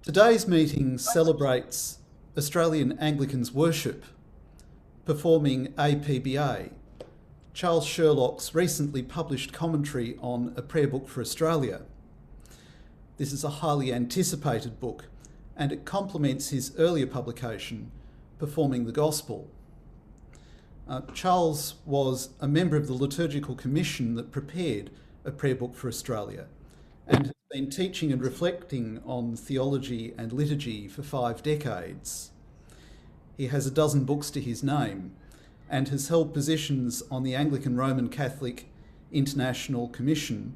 Today's meeting celebrates Australian Anglicans worship, performing APBA, Charles Sherlock's recently published commentary on A Prayer Book for Australia. This is a highly anticipated book, and it complements his earlier publication, Performing the Gospel. Charles was a member of the liturgical commission that prepared A Prayer Book for Australia, and has been teaching and reflecting on theology and liturgy for 5 decades. He has a dozen books to his name and has held positions on the Anglican Roman Catholic International Commission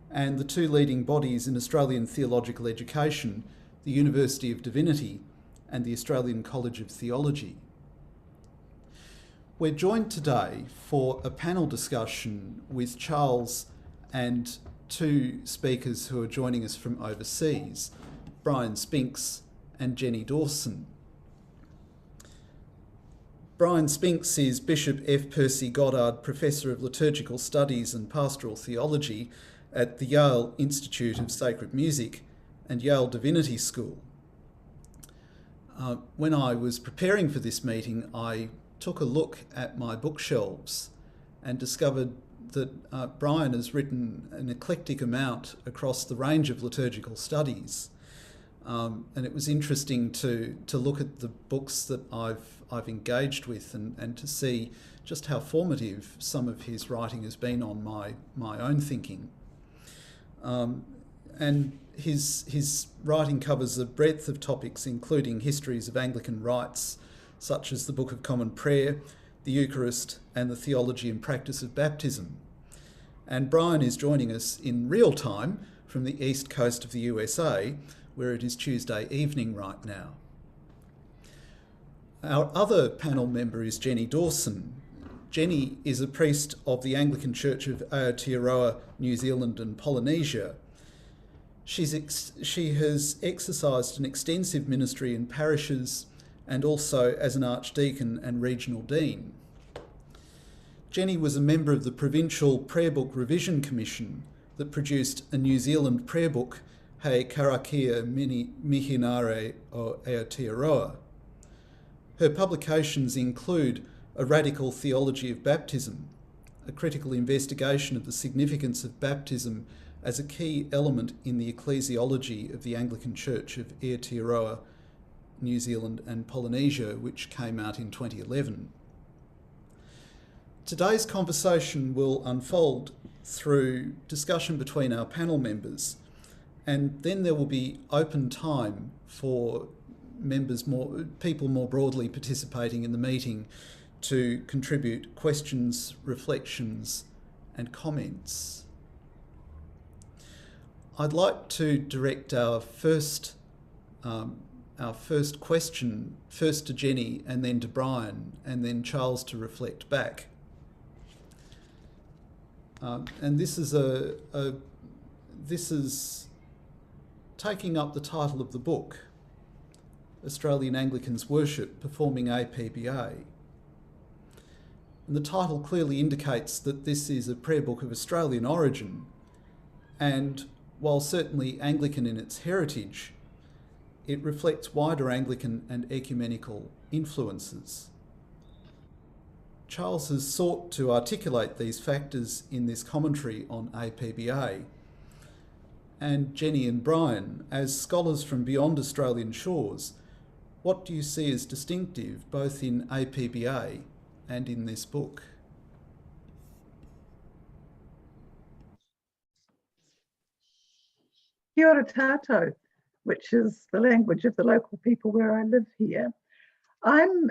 and the 2 leading bodies in Australian theological education, the University of Divinity and the Australian College of Theology. We're joined today for a panel discussion with Charles and 2 speakers who are joining us from overseas, Brian Spinks and Jenny Dawson. Brian Spinks is Bishop F. Percy Goddard Professor of Liturgical Studies and Pastoral Theology at the Yale Institute of Sacred Music and Yale Divinity School. When I was preparing for this meeting, I took a look at my bookshelves and discovered that Brian has written an eclectic amount across the range of liturgical studies. And it was interesting to look at the books that I've engaged with and to see just how formative some of his writing has been on my own thinking. And his writing covers a breadth of topics, including histories of Anglican rites, such as the Book of Common Prayer, the Eucharist, and the theology and practice of baptism. And Brian is joining us in real time from the east coast of the USA, where it is Tuesday evening right now. Our other panel member is Jenny Dawson. Jenny is a priest of the Anglican Church of Aotearoa, New Zealand and Polynesia. She has exercised an extensive ministry in parishes and also as an archdeacon and regional dean. Jenny was a member of the Provincial Prayer Book Revision Commission that produced a New Zealand prayer book, Hei Karakia Mihinare o Aotearoa. Her publications include A Radical Theology of Baptism, a critical investigation of the significance of baptism as a key element in the ecclesiology of the Anglican Church of Aotearoa, New Zealand and Polynesia, which came out in 2011. Today's conversation will unfold through discussion between our panel members, and then there will be open time for people more broadly participating in the meeting to contribute questions, reflections, and comments. I'd like to direct our first question first to Jenny and then to Brian and then Charles to reflect back. And this is taking up the title of the book, Australian Anglicans Worship, Performing APBA. And the title clearly indicates that this is a prayer book of Australian origin, and while certainly Anglican in its heritage, it reflects wider Anglican and ecumenical influences. Charles has sought to articulate these factors in this commentary on APBA. And Jenny and Brian, as scholars from beyond Australian shores, what do you see as distinctive both in APBA and in this book? Kia ora tātou, which is the language of the local people where I live here. I'm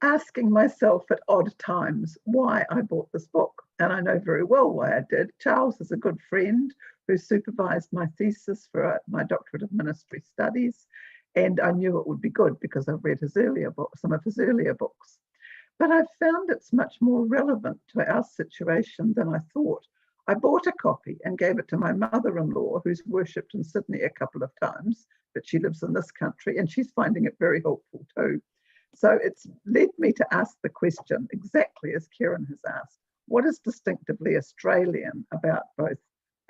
asking myself at odd times why I bought this book, and I know very well why I did. Charles is a good friend who supervised my thesis for my doctorate of ministry studies, and I knew it would be good because I've read his earlier books, some of his earlier books. But I've found it's much more relevant to our situation than I thought. I bought a copy and gave it to my mother-in-law, who's worshipped in Sydney a couple of times, but she lives in this country and she's finding it very helpful too. So it's led me to ask the question, exactly as Kieran has asked, what is distinctively Australian about both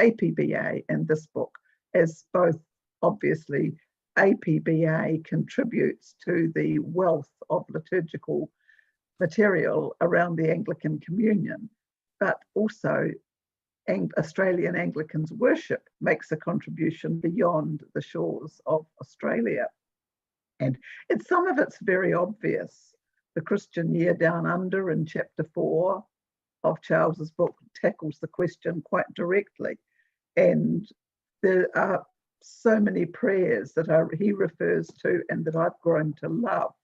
APBA and this book, as both obviously APBA contributes to the wealth of liturgical material around the Anglican Communion, but also Australian Anglicans worship makes a contribution beyond the shores of Australia. And some of it's very obvious. The Christian Year Down Under in chapter 4 of Charles's book tackles the question quite directly. And there are so many prayers that he refers to and that I've grown to love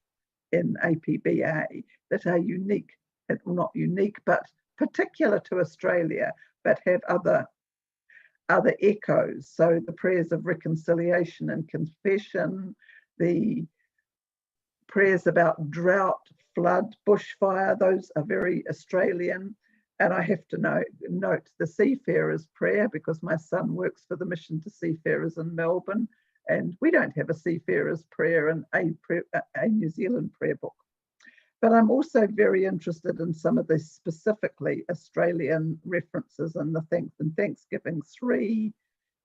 in APBA that are unique, not unique, but particular to Australia, but have other echoes. So the prayers of reconciliation and confession, the prayers about drought, flood, bushfire, those are very Australian. And I have to note the Seafarers prayer, because my son works for the Mission to Seafarers in Melbourne, and we don't have a Seafarers prayer in a New Zealand prayer book. But I'm also very interested in some of the specifically Australian references in the Thanksgiving 3,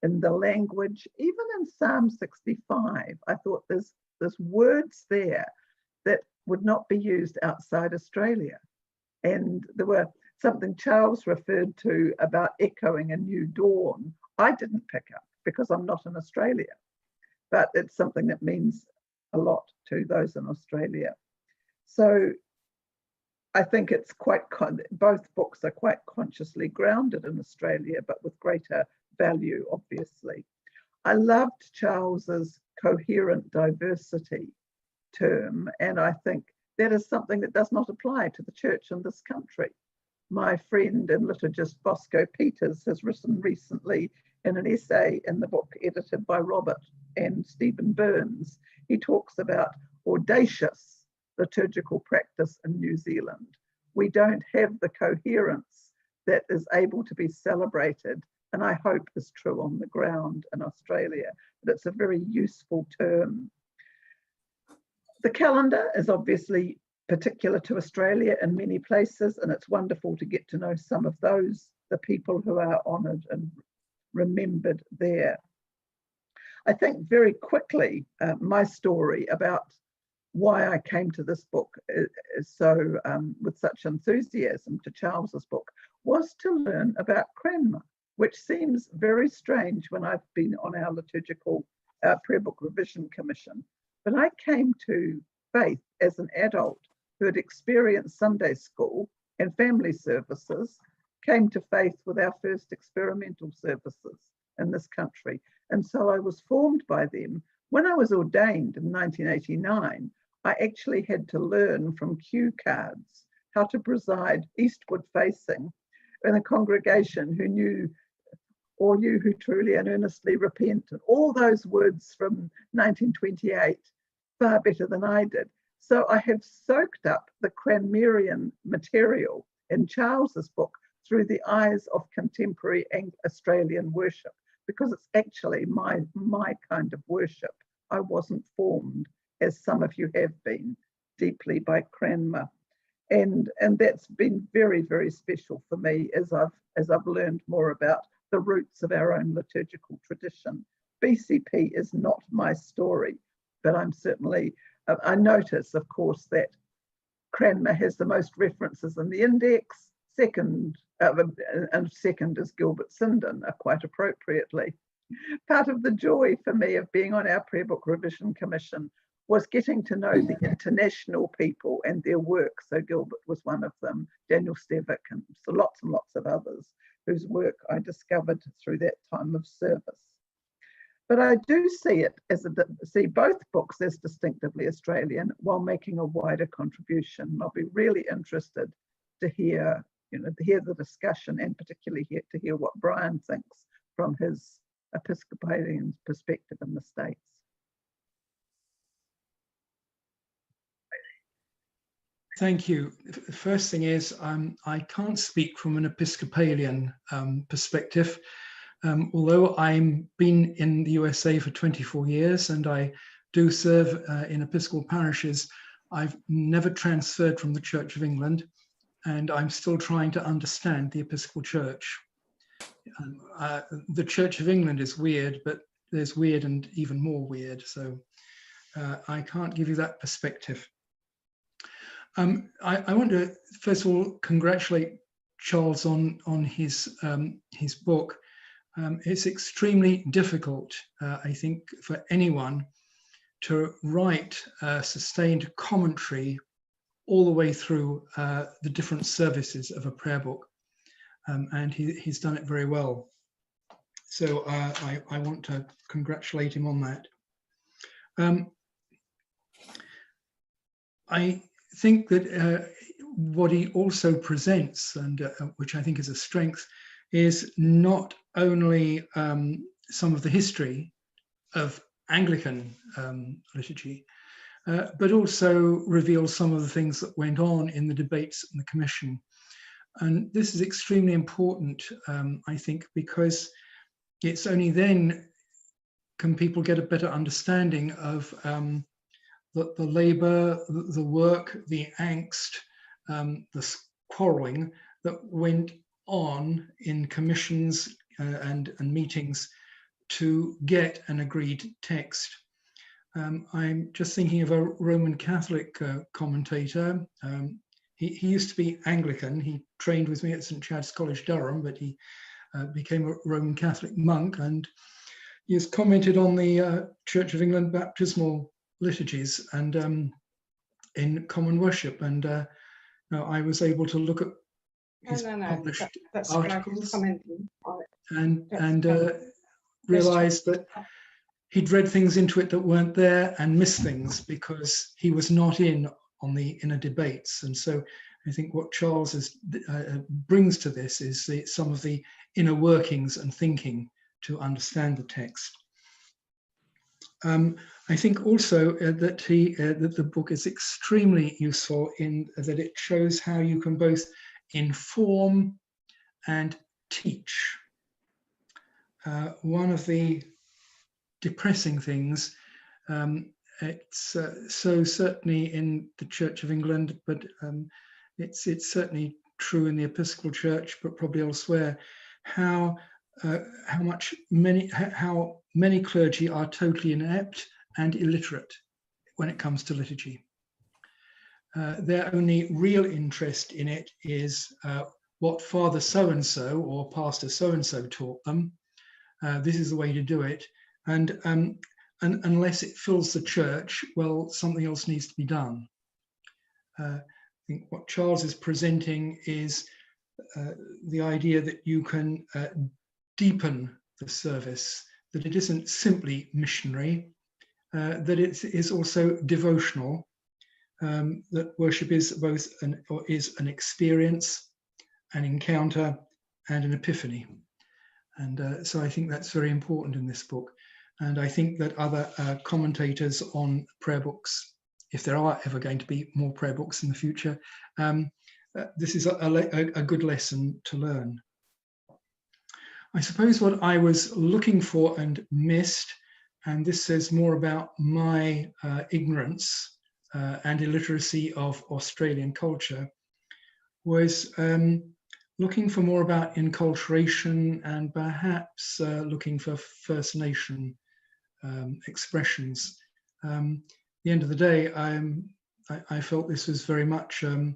in the language, even in Psalm 65. I thought there's words there that would not be used outside Australia. And there were something Charles referred to about echoing a new dawn. I didn't pick up because I'm not in Australia, but it's something that means a lot to those in Australia. So I think it's both books are quite consciously grounded in Australia, but with greater value, obviously. I loved Charles's coherent diversity term, and I think that is something that does not apply to the church in this country. My friend and liturgist Bosco Peters has written recently in an essay in the book edited by Robert and Stephen Burns. He talks about audacious liturgical practice in New Zealand. We don't have the coherence that is able to be celebrated, and I hope is true on the ground in Australia, but it's a very useful term. The calendar is obviously particular to Australia in many places, and it's wonderful to get to know some of those, the people who are honoured and remembered there. I think very quickly, my story about why I came to this book with such enthusiasm to Charles's book was to learn about Cranmer, which seems very strange when I've been on our liturgical prayer book revision commission. But I came to faith as an adult who had experienced Sunday school and family services, came to faith with our first experimental services in this country. And so I was formed by them. When I was ordained in 1989, I actually had to learn from cue cards how to preside eastward facing in a congregation who knew, all you who truly and earnestly repent, and all those words from 1928 far better than I did. So I have soaked up the Cranmerian material in Charles's book through the eyes of contemporary Australian worship, because it's actually my kind of worship. I wasn't formed, as some of you have been, deeply by Cranmer. And that's been very, very special for me as I've learned more about the roots of our own liturgical tradition. BCP is not my story, but I'm certainly, I notice, of course, that Cranmer has the most references in the index, second is Gilbert Sinden, quite appropriately. Part of the joy for me of being on our prayer book revision commission was getting to know the international people and their work. So Gilbert was one of them, Daniel Stevick, and so lots and lots of others whose work I discovered through that time of service. But I do see both books as distinctively Australian while making a wider contribution. I'll be really interested to hear the discussion, and particularly to hear what Brian thinks from his Episcopalian perspective in the States. Thank you. The first thing is I can't speak from an Episcopalian perspective. Although I've been in the USA for 24 years and I do serve in Episcopal parishes, I've never transferred from the Church of England, and I'm still trying to understand the Episcopal Church. The Church of England is weird, but there's weird and even more weird. So I can't give you that perspective. I want to first of all congratulate Charles on his book. It's extremely difficult, I think, for anyone to write a sustained commentary all the way through the different services of a prayer book, and he's done it very well. So I want to congratulate him on that. I think that what he also presents, and which I think is a strength, is not only some of the history of Anglican liturgy, but also reveals some of the things that went on in the debates in the Commission. And this is extremely important, I think, because it's only then can people get a better understanding of the labour, the work, the angst, the quarrelling that went on in commissions and meetings to get an agreed text. I'm just thinking of a Roman Catholic commentator. He used to be Anglican. He trained with me at St. Chad's College, Durham, but he became a Roman Catholic monk, and he has commented on the Church of England baptismal liturgies and in common worship. And I was able to look at his published articles and realized that he'd read things into it that weren't there and missed things because he was not in on the inner debates. And so I think what Charles brings to this is some of the inner workings and thinking to understand the text. I think also that the book is extremely useful in that it shows how you can both inform and teach. One of the depressing things, it's so certainly in the Church of England, but it's certainly true in the Episcopal Church, but probably elsewhere, how many clergy are totally inept and illiterate when it comes to liturgy. Their only real interest in it is what Father so-and-so or Pastor so-and-so taught them. This is the way to do it. And unless it fills the church, well, something else needs to be done. I think what Charles is presenting is the idea that you can deepen the service, that it isn't simply missionary, that it is also devotional, that worship is both an experience, an encounter, and an epiphany. And so I think that's very important in this book. And I think that other commentators on prayer books, if there are ever going to be more prayer books in the future, this is a good lesson to learn. I suppose what I was looking for and missed, and this says more about my ignorance and illiteracy of Australian culture, was looking for more about enculturation and perhaps looking for First Nation expressions. At the end of the day, I felt this was very much a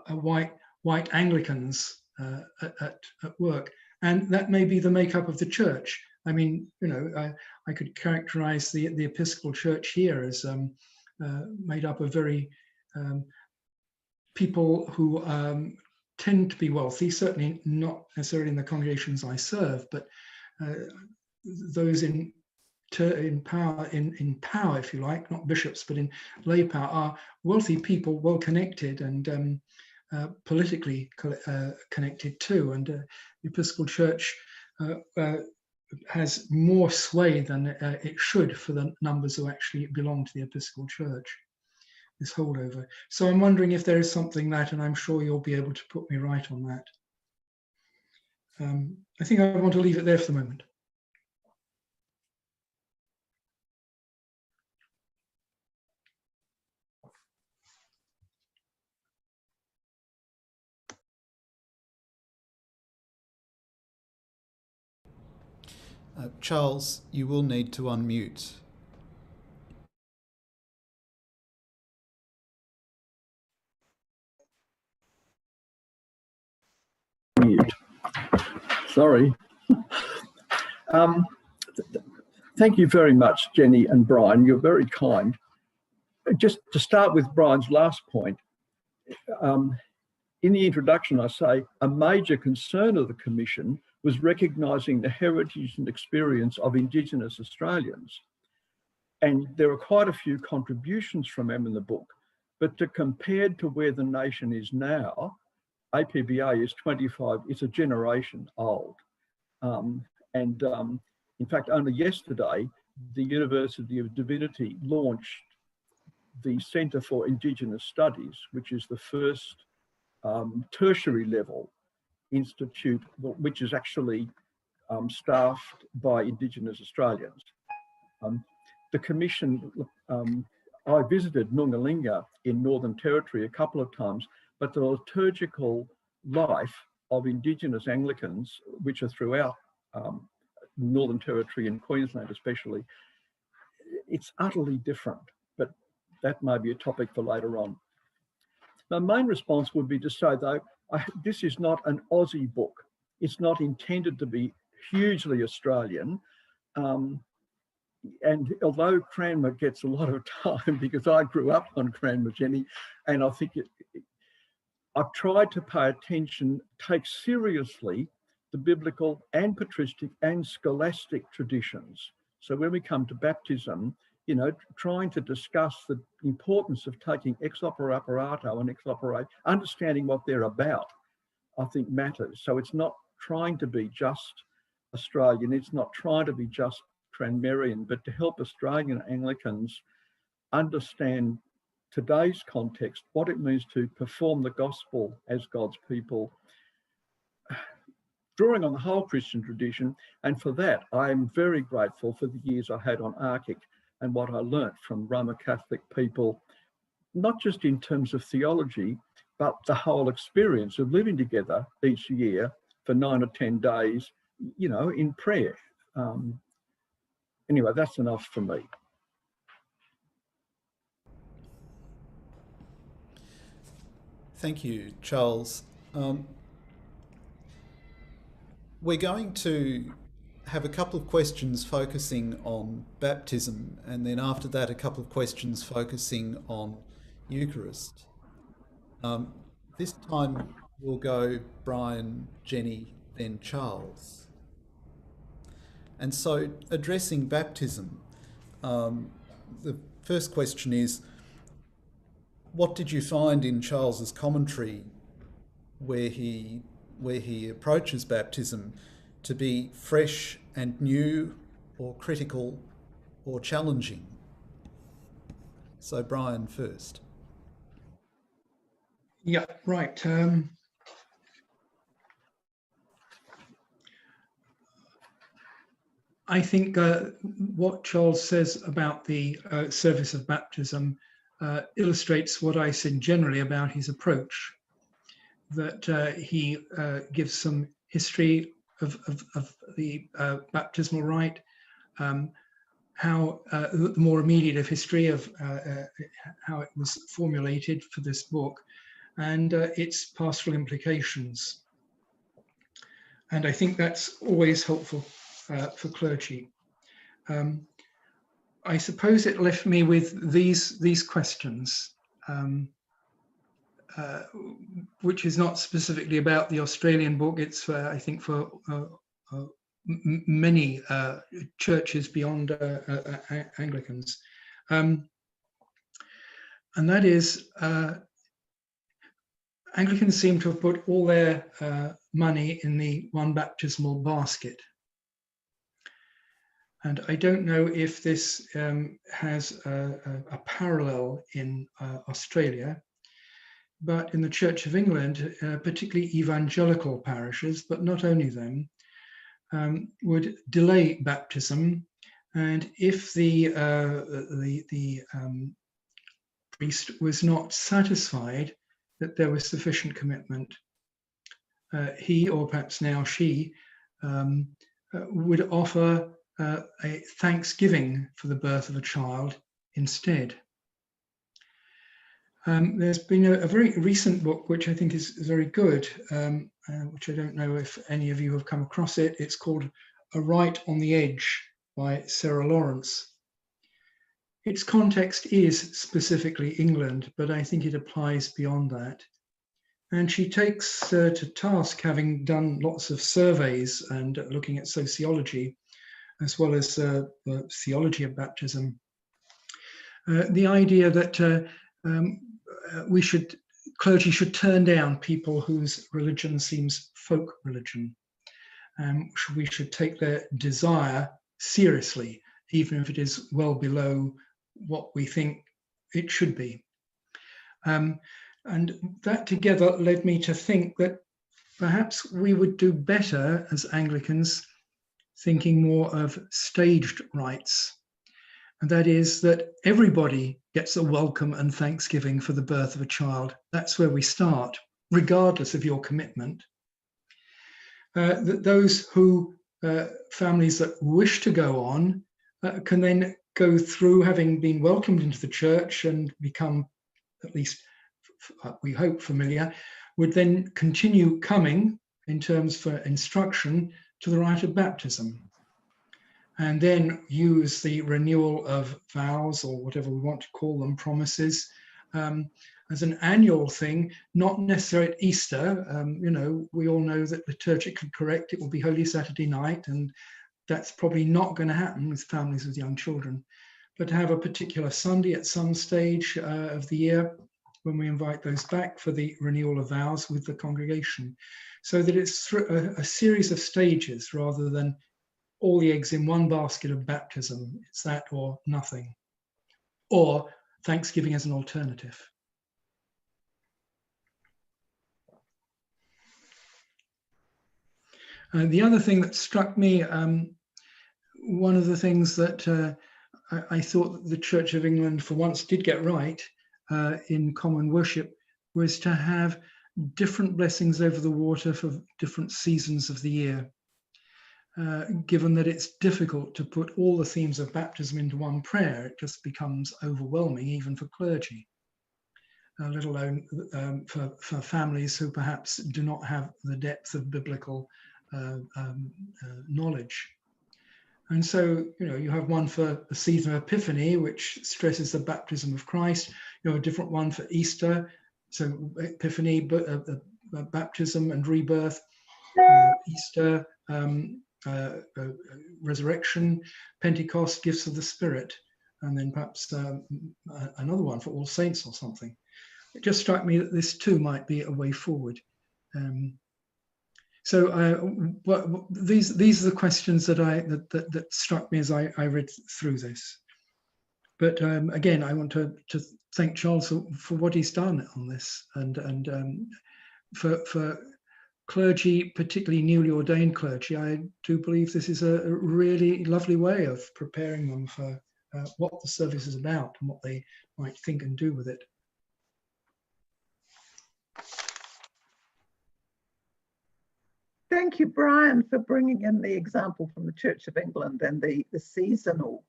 white Anglicans at work, and that may be the makeup of the church. I mean, you know, I could characterize the Episcopal Church here as made up of very people who tend to be wealthy, certainly not necessarily in the congregations I serve, but those in power, if you like, not bishops, but in lay power, are wealthy people, well connected and politically connected too. And the Episcopal Church has more sway than it should for the numbers who actually belong to the Episcopal Church, this holdover. So I'm wondering if there is something that, and I'm sure you'll be able to put me right on that. I think I want to leave it there for the moment. Charles, you will need to unmute. Mute. Sorry. Thank you very much, Jenny and Brian. You're very kind. Just to start with Brian's last point, in the introduction, I say a major concern of the Commission was recognising the heritage and experience of Indigenous Australians. And there are quite a few contributions from them in the book, but compared to where the nation is now, APBA is 25, it's a generation old. In fact, only yesterday, the University of Divinity launched the Centre for Indigenous Studies, which is the first tertiary level institute, which is actually staffed by Indigenous Australians. The Commission, I visited Noongalinga in Northern Territory a couple of times, but the liturgical life of Indigenous Anglicans, which are throughout Northern Territory and Queensland especially, it's utterly different, but that may be a topic for later on. My main response would be to say, though, this is not an Aussie book. It's not intended to be hugely Australian. And although Cranmer gets a lot of time, because I grew up on Cranmer, Jenny, and I think I've tried to pay attention, take seriously the biblical and patristic and scholastic traditions. So when we come to baptism, you know, trying to discuss the importance of taking ex opere operato and ex opere, understanding what they're about, I think matters. So it's not trying to be just Australian, it's not trying to be just Cranmerian, but to help Australian Anglicans understand today's context, what it means to perform the gospel as God's people, drawing on the whole Christian tradition. And for that, I am very grateful for the years I had on ARCIC and what I learnt from Roman Catholic people, not just in terms of theology, but the whole experience of living together each year for 9 or 10 days, you know, in prayer. Anyway, that's enough for me. Thank you, Charles. We're going to have a couple of questions focusing on baptism, and then after that, a couple of questions focusing on Eucharist. This time we'll go Brian, Jenny, then Charles. And so, addressing baptism, the first question is, what did you find in Charles's commentary where he approaches baptism to be fresh and new, or critical, or challenging? So Brian first. Yeah, right. I think what Charles says about the service of baptism illustrates what I said generally about his approach, that he gives some history of the baptismal rite, how the more immediate of history of how it was formulated for this book, and its pastoral implications. And I think that's always helpful for clergy. I suppose it left me with these questions, which is not specifically about the Australian book. It's I think for many churches beyond Anglicans, and that is, Anglicans seem to have put all their money in the one baptismal basket. And I don't know if this has a parallel in Australia, but in the Church of England, particularly evangelical parishes, but not only them, would delay baptism. And if the priest was not satisfied that there was sufficient commitment, he, or perhaps now she, would offer a thanksgiving for the birth of a child instead. There's been a very recent book which I think is very good, which I don't know if any of you have come across it. It's called A Right on the Edge by Sarah Lawrence. Its context is specifically England, but I think it applies beyond that. And she takes to task, having done lots of surveys and looking at sociology, as well as the theology of baptism, the idea that clergy should turn down people whose religion seems folk religion. We should take their desire seriously, even if it is well below what we think it should be. And that together led me to think that perhaps we would do better as Anglicans thinking more of staged rites. And that is that everybody gets a welcome and thanksgiving for the birth of a child. That's where we start, regardless of your commitment. That those families that wish to go on can then go through, having been welcomed into the church and become, at least we hope, familiar, would then continue coming in terms for instruction to the rite of baptism, and then use the renewal of vows, or whatever we want to call them, promises, as an annual thing, not necessarily at Easter. We all know that liturgically correct, it will be Holy Saturday night, and that's probably not going to happen with families with young children. But to have a particular Sunday at some stage of the year when we invite those back for the renewal of vows with the congregation, so that it's a series of stages rather than all the eggs in one basket of baptism. It's that or nothing, or Thanksgiving as an alternative. The other thing that struck me, one of the things that I thought that the Church of England for once did get right in common worship was to have different blessings over the water for different seasons of the year. Given that it's difficult to put all the themes of baptism into one prayer, it just becomes overwhelming, even for clergy, let alone for families who perhaps do not have the depth of biblical knowledge. And so, you have one for the season of Epiphany, which stresses the baptism of Christ. You have a different one for Easter, so Epiphany, baptism and rebirth, Easter, resurrection, Pentecost, gifts of the Spirit, and then perhaps another one for All Saints or something. It just struck me that this too might be a way forward. These are the questions that struck me as I read through this. But again, I want to thank Charles for what he's done on this, and for clergy, particularly newly ordained clergy. I do believe this is a really lovely way of preparing them for what the service is about and what they might think and do with it. Thank you, Brian, for bringing in the example from the Church of England and the seasonal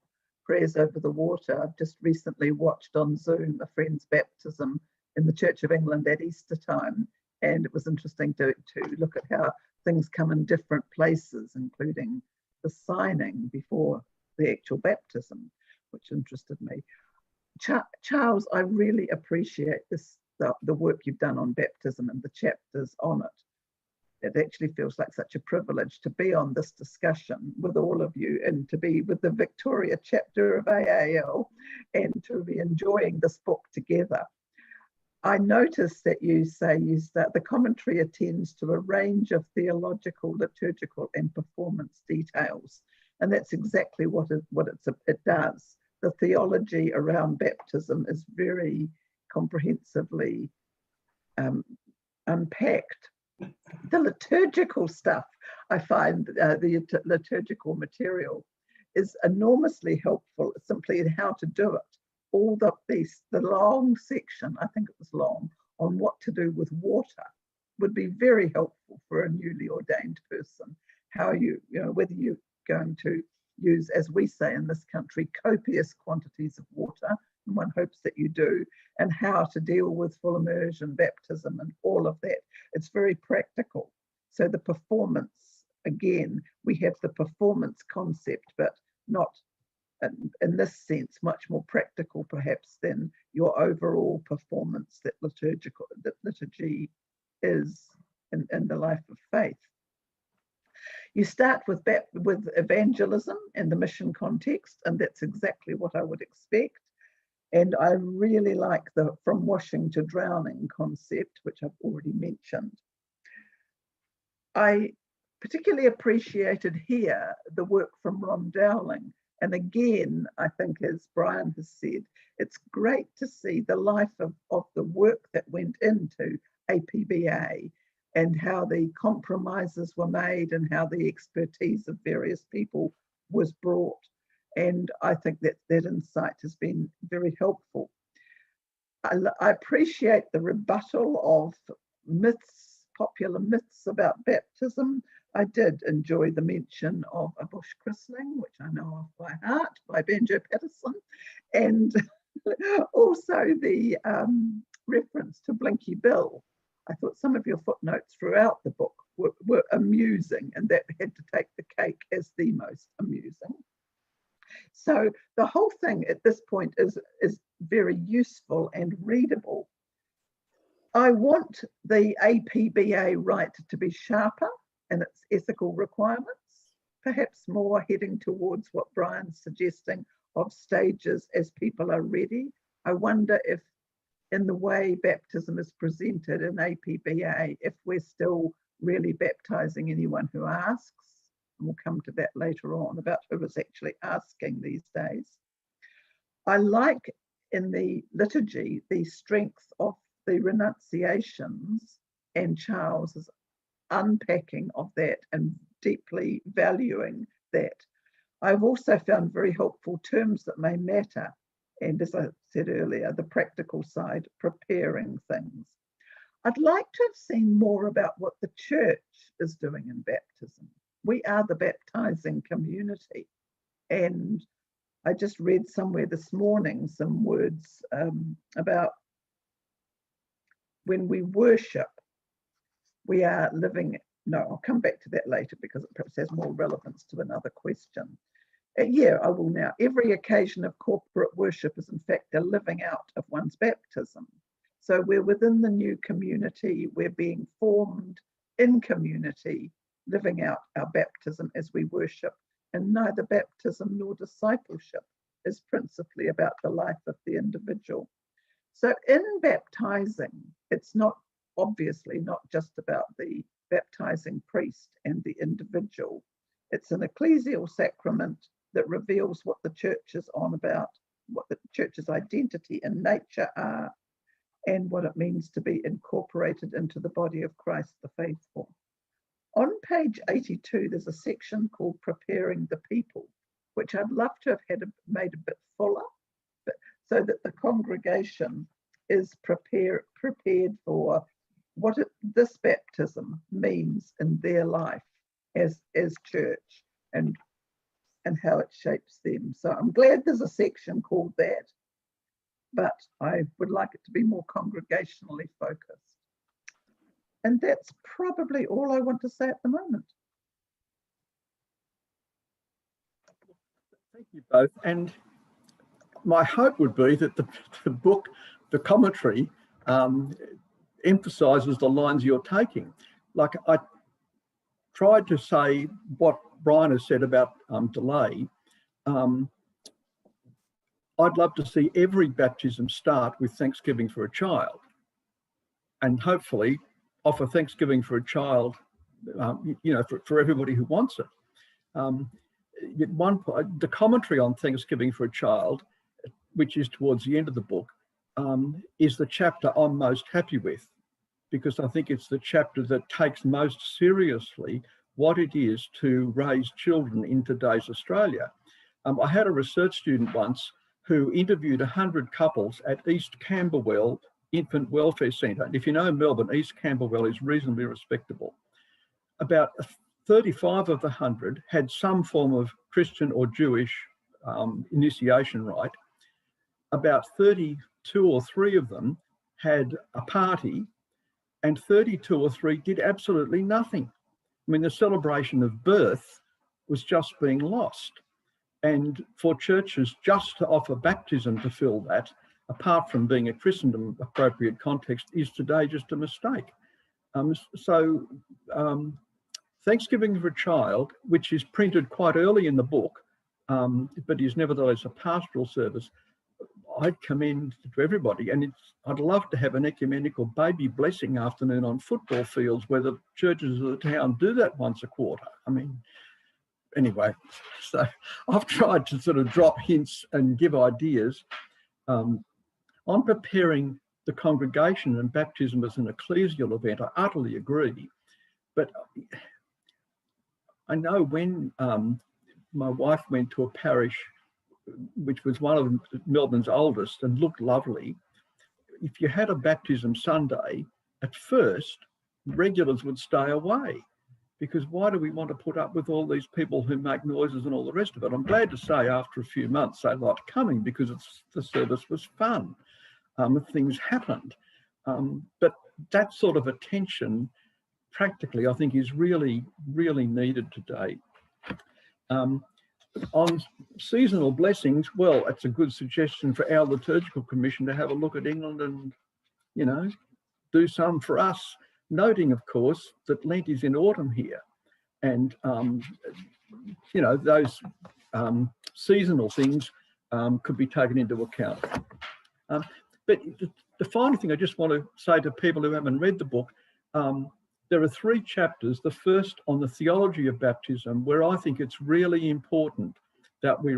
prayers over the water. I've just recently watched on Zoom a friend's baptism in the Church of England at Easter time, and it was interesting to look at how things come in different places, including the signing before the actual baptism, which interested me. Charles, I really appreciate the work you've done on baptism and the chapters on it. It actually feels like such a privilege to be on this discussion with all of you, and to be with the Victoria chapter of AAL, and to be enjoying this book together. I noticed that you say that the commentary attends to a range of theological, liturgical, and performance details, and that's exactly what it does. The theology around baptism is very comprehensively unpacked. The liturgical stuff, I find the liturgical material is enormously helpful, simply in how to do it. All the long section, I think it was long, on what to do with water would be very helpful for a newly ordained person. how whether you're going to use, as we say in this country, copious quantities of water, and one hopes that you do, and how to deal with full immersion, baptism, and all of that. It's very practical. So the performance, again, we have the performance concept, but not in this sense, much more practical perhaps than your overall performance that liturgy is in the life of faith. You start with evangelism and the mission context, and that's exactly what I would expect. And I really like the from washing to drowning concept, which I've already mentioned. I particularly appreciated here the work from Ron Dowling. And again, I think, as Brian has said, it's great to see the life of the work that went into APBA and how the compromises were made and how the expertise of various people was brought. And I think that insight has been very helpful. I appreciate the rebuttal of myths, popular myths about baptism. I did enjoy the mention of a bush christening, which I know of by heart, by Banjo Patterson, and also the reference to Blinky Bill. I thought some of your footnotes throughout the book were amusing, and that had to take the cake as the most amusing. So the whole thing at this point is very useful and readable. I want the APBA right to be sharper in its ethical requirements, perhaps more heading towards what Brian's suggesting of stages as people are ready. I wonder if in the way baptism is presented in APBA, if we're still really baptizing anyone who asks, and we'll come to that later on about who is actually asking these days. I like in the liturgy the strength of the renunciations and Charles's unpacking of that and deeply valuing that. I've also found very helpful terms that may matter. And as I said earlier, the practical side, preparing things. I'd like to have seen more about what the church is doing in baptism. We are the baptizing community. And I just read somewhere this morning some words about when we worship, we are living, no, I'll come back to that later because it perhaps has more relevance to another question. Yeah, I will now. Every occasion of corporate worship is in fact a living out of one's baptism. So we're within the new community, we're being formed in community, living out our baptism as we worship. And neither baptism nor discipleship is principally about the life of the individual. So in baptizing, it's not obviously not just about the baptizing priest and the individual. It's an ecclesial sacrament that reveals what the church is on about, what the church's identity and nature are, and what it means to be incorporated into the body of Christ the faithful. On page 82, there's a section called Preparing the People, which I'd love to have had made a bit fuller, but so that the congregation is prepared for what this baptism means in their life as church and how it shapes them. So I'm glad there's a section called that, but I would like it to be more congregationally focused. And that's probably all I want to say at the moment. Thank you both. And my hope would be that the book, the commentary, emphasises the lines you're taking. Like I tried to say what Brian has said about delay. I'd love to see every baptism start with thanksgiving for a child, and hopefully offer thanksgiving for a child, for everybody who wants it. At one point, the commentary on Thanksgiving for a Child, which is towards the end of the book, is the chapter I'm most happy with, because I think it's the chapter that takes most seriously what it is to raise children in today's Australia. I had a research student once who interviewed 100 couples at East Camberwell Infant Welfare Centre. And if you know Melbourne, East Camberwell is reasonably respectable. About 35 of the 100 had some form of Christian or Jewish initiation rite. About 32 or 3 of them had a party, and 32 or 3 did absolutely nothing. I mean, the celebration of birth was just being lost. And for churches just to offer baptism to fill that, apart from being a Christendom appropriate context, is today just a mistake. Thanksgiving for a Child, which is printed quite early in the book, but is nevertheless a pastoral service, I'd commend to everybody. And I'd love to have an ecumenical baby blessing afternoon on football fields where the churches of the town do that once a quarter. I mean, anyway, so I've tried to sort of drop hints and give ideas. On preparing the congregation and baptism as an ecclesial event, I utterly agree. But I know when my wife went to a parish which was one of Melbourne's oldest and looked lovely, if you had a baptism Sunday, at first, regulars would stay away, because why do we want to put up with all these people who make noises and all the rest of it? I'm glad to say after a few months they liked coming because the service was fun. Things happened. But that sort of attention, practically, I think is really, really needed today. On seasonal blessings, well, it's a good suggestion for our liturgical commission to have a look at England and, you know, do some for us, noting, of course, that Lent is in autumn here. And, you know, those seasonal things could be taken into account. But the final thing I just want to say to people who haven't read the book, there are 3 chapters. The first on the theology of baptism, where I think it's really important that we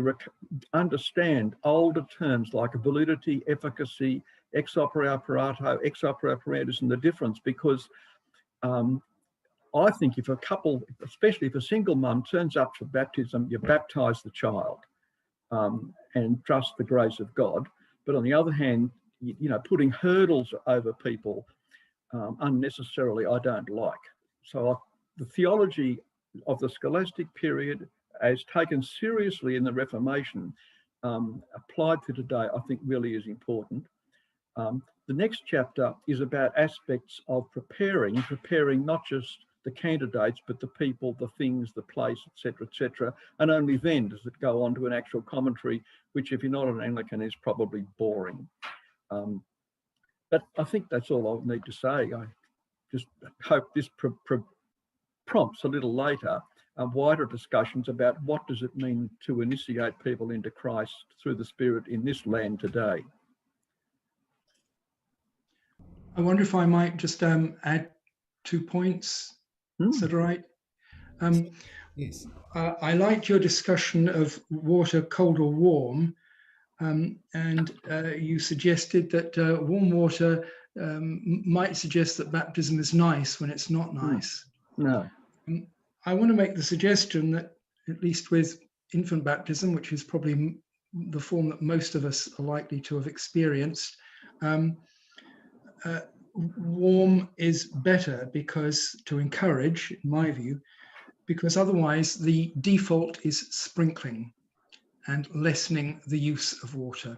understand older terms like validity, efficacy, ex opere operato, ex opere operatus, and the difference, because I think if a couple, especially if a single mum turns up for baptism, you baptise the child and trust the grace of God. But on the other hand, you know, putting hurdles over people unnecessarily, I don't like. So the theology of the scholastic period, as taken seriously in the Reformation, applied to today, I think really is important. The next chapter is about aspects of preparing not just the candidates, but the people, the things, the place, etc., and only then does it go on to an actual commentary, which, if you're not an Anglican, is probably boring. But I think that's all I'll need to say. I just hope this prompts a little later wider discussions about what does it mean to initiate people into Christ through the Spirit in this land today. I wonder if I might just add 2 points. Is that all right? Yes. I liked your discussion of water, cold or warm. And you suggested that warm water might suggest that baptism is nice when it's not nice. No. I want to make the suggestion that, at least with infant baptism, which is probably the form that most of us are likely to have experienced, warm is better, because to encourage, in my view, because otherwise the default is sprinkling and lessening the use of water.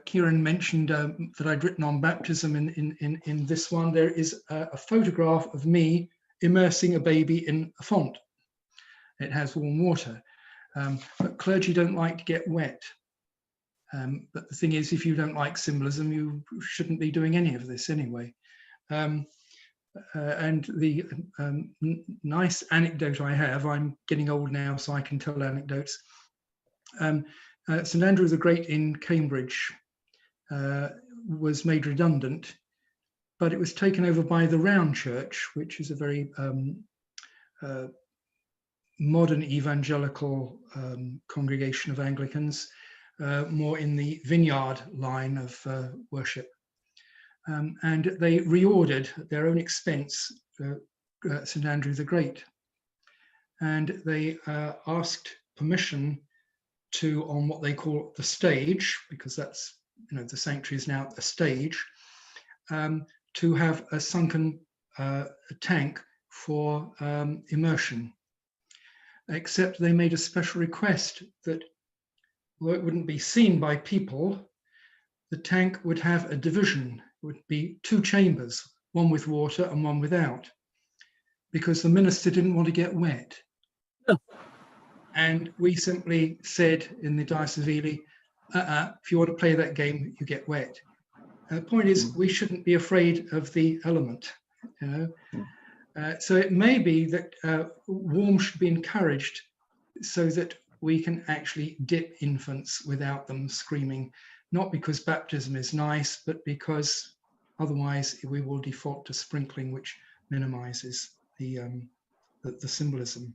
Kieran mentioned that I'd written on baptism in this one. There is a photograph of me immersing a baby in a font. It has warm water, but clergy don't like to get wet. But the thing is, if you don't like symbolism, you shouldn't be doing any of this anyway. And the nice anecdote I have, I'm getting old now, so I can tell anecdotes. St Andrew the Great in Cambridge was made redundant, but it was taken over by the Round Church, which is a very modern evangelical congregation of Anglicans, more in the vineyard line of worship. And they reordered at their own expense St Andrew the Great. And they asked permission to, on what they call the stage, because that's, you know, the sanctuary is now a stage, to have a sunken tank for immersion, except they made a special request that, although it wouldn't be seen by people, the tank would have a division. It would be 2 chambers, one with water and one without, because the minister didn't want to get wet. And we simply said in the Diocese of Ely, if you want to play that game, you get wet. And the point is, we shouldn't be afraid of the element, you know. So it may be that warm should be encouraged so that we can actually dip infants without them screaming, not because baptism is nice, but because otherwise we will default to sprinkling, which minimizes the symbolism.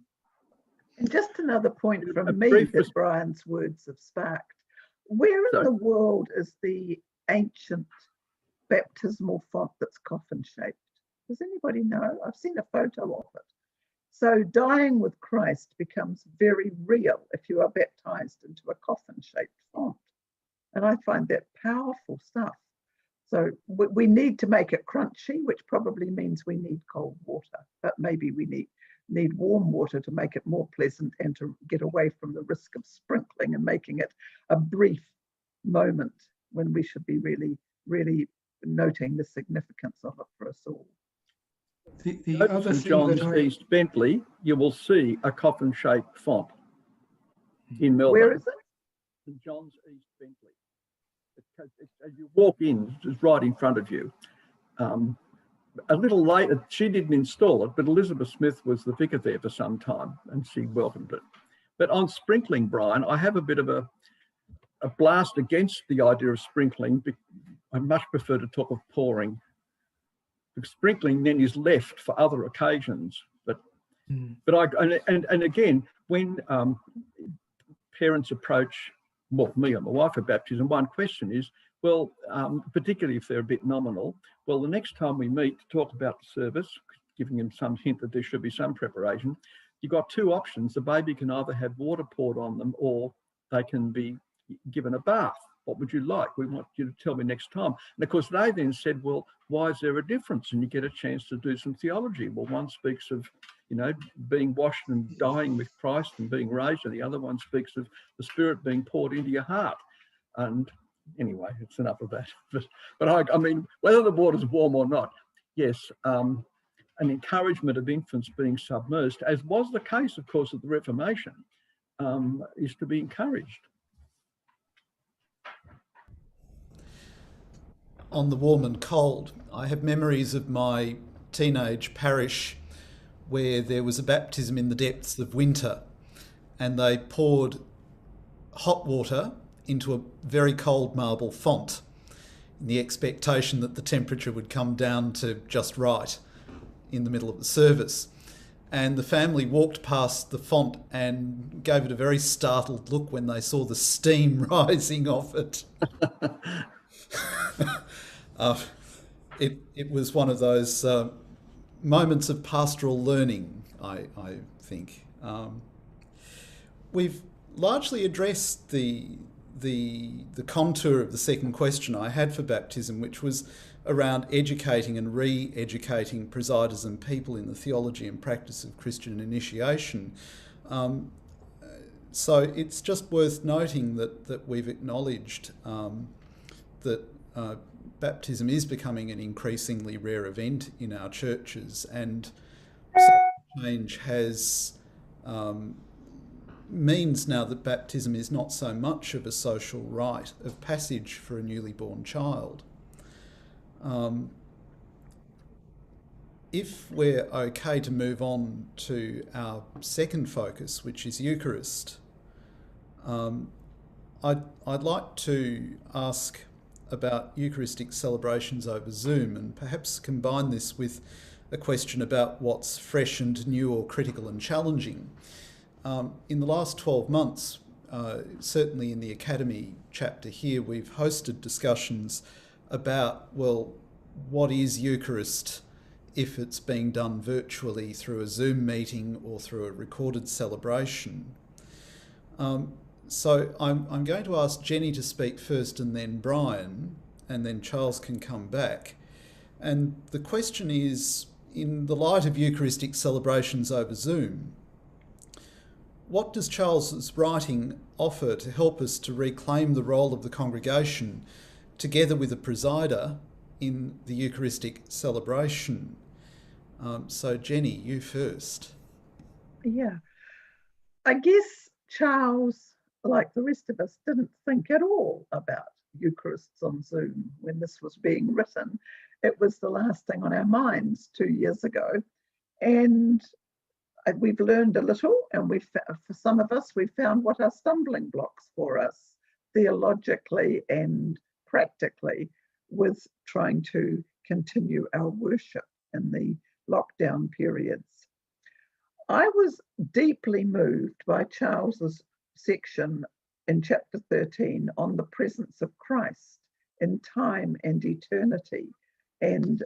And just another point from me that Brian's words have sparked. Where in the world is the ancient baptismal font that's coffin shaped? Does anybody know? I've seen a photo of it. So dying with Christ becomes very real if you are baptized into a coffin shaped font. And I find that powerful stuff. So we need to make it crunchy, which probably means we need cold water, but maybe we need warm water to make it more pleasant and to get away from the risk of sprinkling and making it a brief moment when we should be really, really noting the significance of it for us all. The other St. thing John's that East Bentley, you will see a coffin-shaped font in Melbourne. Where is it? St. John's East Bentley. As you walk in, it's right in front of you. A little later, she didn't install it, but Elizabeth Smith was the vicar there for some time and she welcomed it. But on sprinkling, Brian, I have a bit of a blast against the idea of sprinkling. I much prefer to talk of pouring. Because sprinkling then is left for other occasions. But again, when parents approach, well, me and my wife at baptism, one question is, well, particularly if they're a bit nominal, well, the next time we meet to talk about the service, giving them some hint that there should be some preparation, you've got 2 options. The baby can either have water poured on them or they can be given a bath. What would you like? We want you to tell me next time. And of course, they then said, well, why is there a difference? And you get a chance to do some theology. Well, one speaks of, you know, being washed and dying with Christ and being raised, and the other one speaks of the Spirit being poured into your heart. And anyway, it's enough of that. But I mean, whether the water's warm or not, yes, an encouragement of infants being submersed, as was the case, of course, at the Reformation, is to be encouraged. On the warm and cold, I have memories of my teenage parish where there was a baptism in the depths of winter and they poured hot water into a very cold marble font in the expectation that the temperature would come down to just right in the middle of the service. And the family walked past the font and gave it a very startled look when they saw the steam rising off it. It was one of those moments of pastoral learning, I think. We've largely addressed the contour of the second question I had for baptism, which was around educating and re-educating presiders and people in the theology and practice of Christian initiation. So it's just worth noting that we've acknowledged that baptism is becoming an increasingly rare event in our churches, and such change has means now that baptism is not so much of a social rite of passage for a newly born child. If we're okay to move on to our second focus, which is Eucharist, I'd like to ask about Eucharistic celebrations over Zoom and perhaps combine this with a question about what's fresh and new or critical and challenging. In the last 12 months, certainly in the Academy chapter here, we've hosted discussions about, well, what is Eucharist if it's being done virtually through a Zoom meeting or through a recorded celebration? So I'm going to ask Jenny to speak first and then Brian, and then Charles can come back. And the question is, in the light of Eucharistic celebrations over Zoom, what does Charles's writing offer to help us to reclaim the role of the congregation together with the presider in the Eucharistic celebration? So Jenny, you first. Yeah, I guess Charles, like the rest of us, didn't think at all about Eucharists on Zoom when this was being written. It was the last thing on our minds 2 years ago. And we've learned a little, and for some of us, we've found what are stumbling blocks for us theologically and practically with trying to continue our worship in the lockdown periods. I was deeply moved by Charles's section in chapter 13 on the presence of Christ in time and eternity, and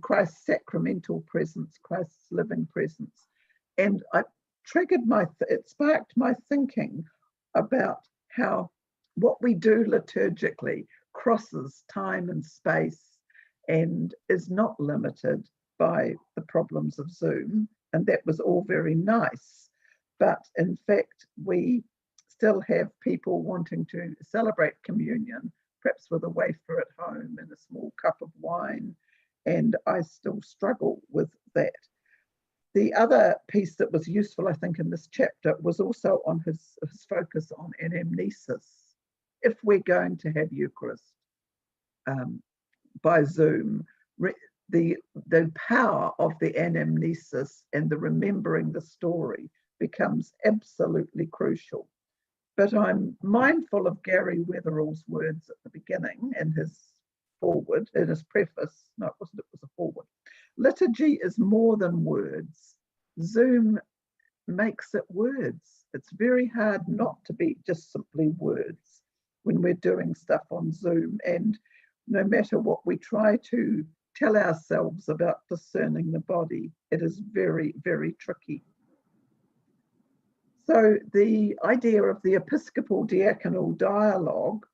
Christ's sacramental presence, Christ's living presence. And it sparked my thinking about how what we do liturgically crosses time and space and is not limited by the problems of Zoom. And that was all very nice. But in fact, we still have people wanting to celebrate communion, perhaps with a wafer at home and a small cup of wine. And I still struggle with that. The other piece that was useful, I think, in this chapter was also on his focus on anamnesis. If we're going to have Eucharist by Zoom, the power of the anamnesis and the remembering the story becomes absolutely crucial. But I'm mindful of Gary Weatherall's words at the beginning in his forward, in his preface. No, it wasn't, it was a forward. Liturgy is more than words. Zoom makes it words. It's very hard not to be just simply words when we're doing stuff on Zoom. And no matter what we try to tell ourselves about discerning the body, it is very, very tricky. So the idea of the episcopal diaconal dialogue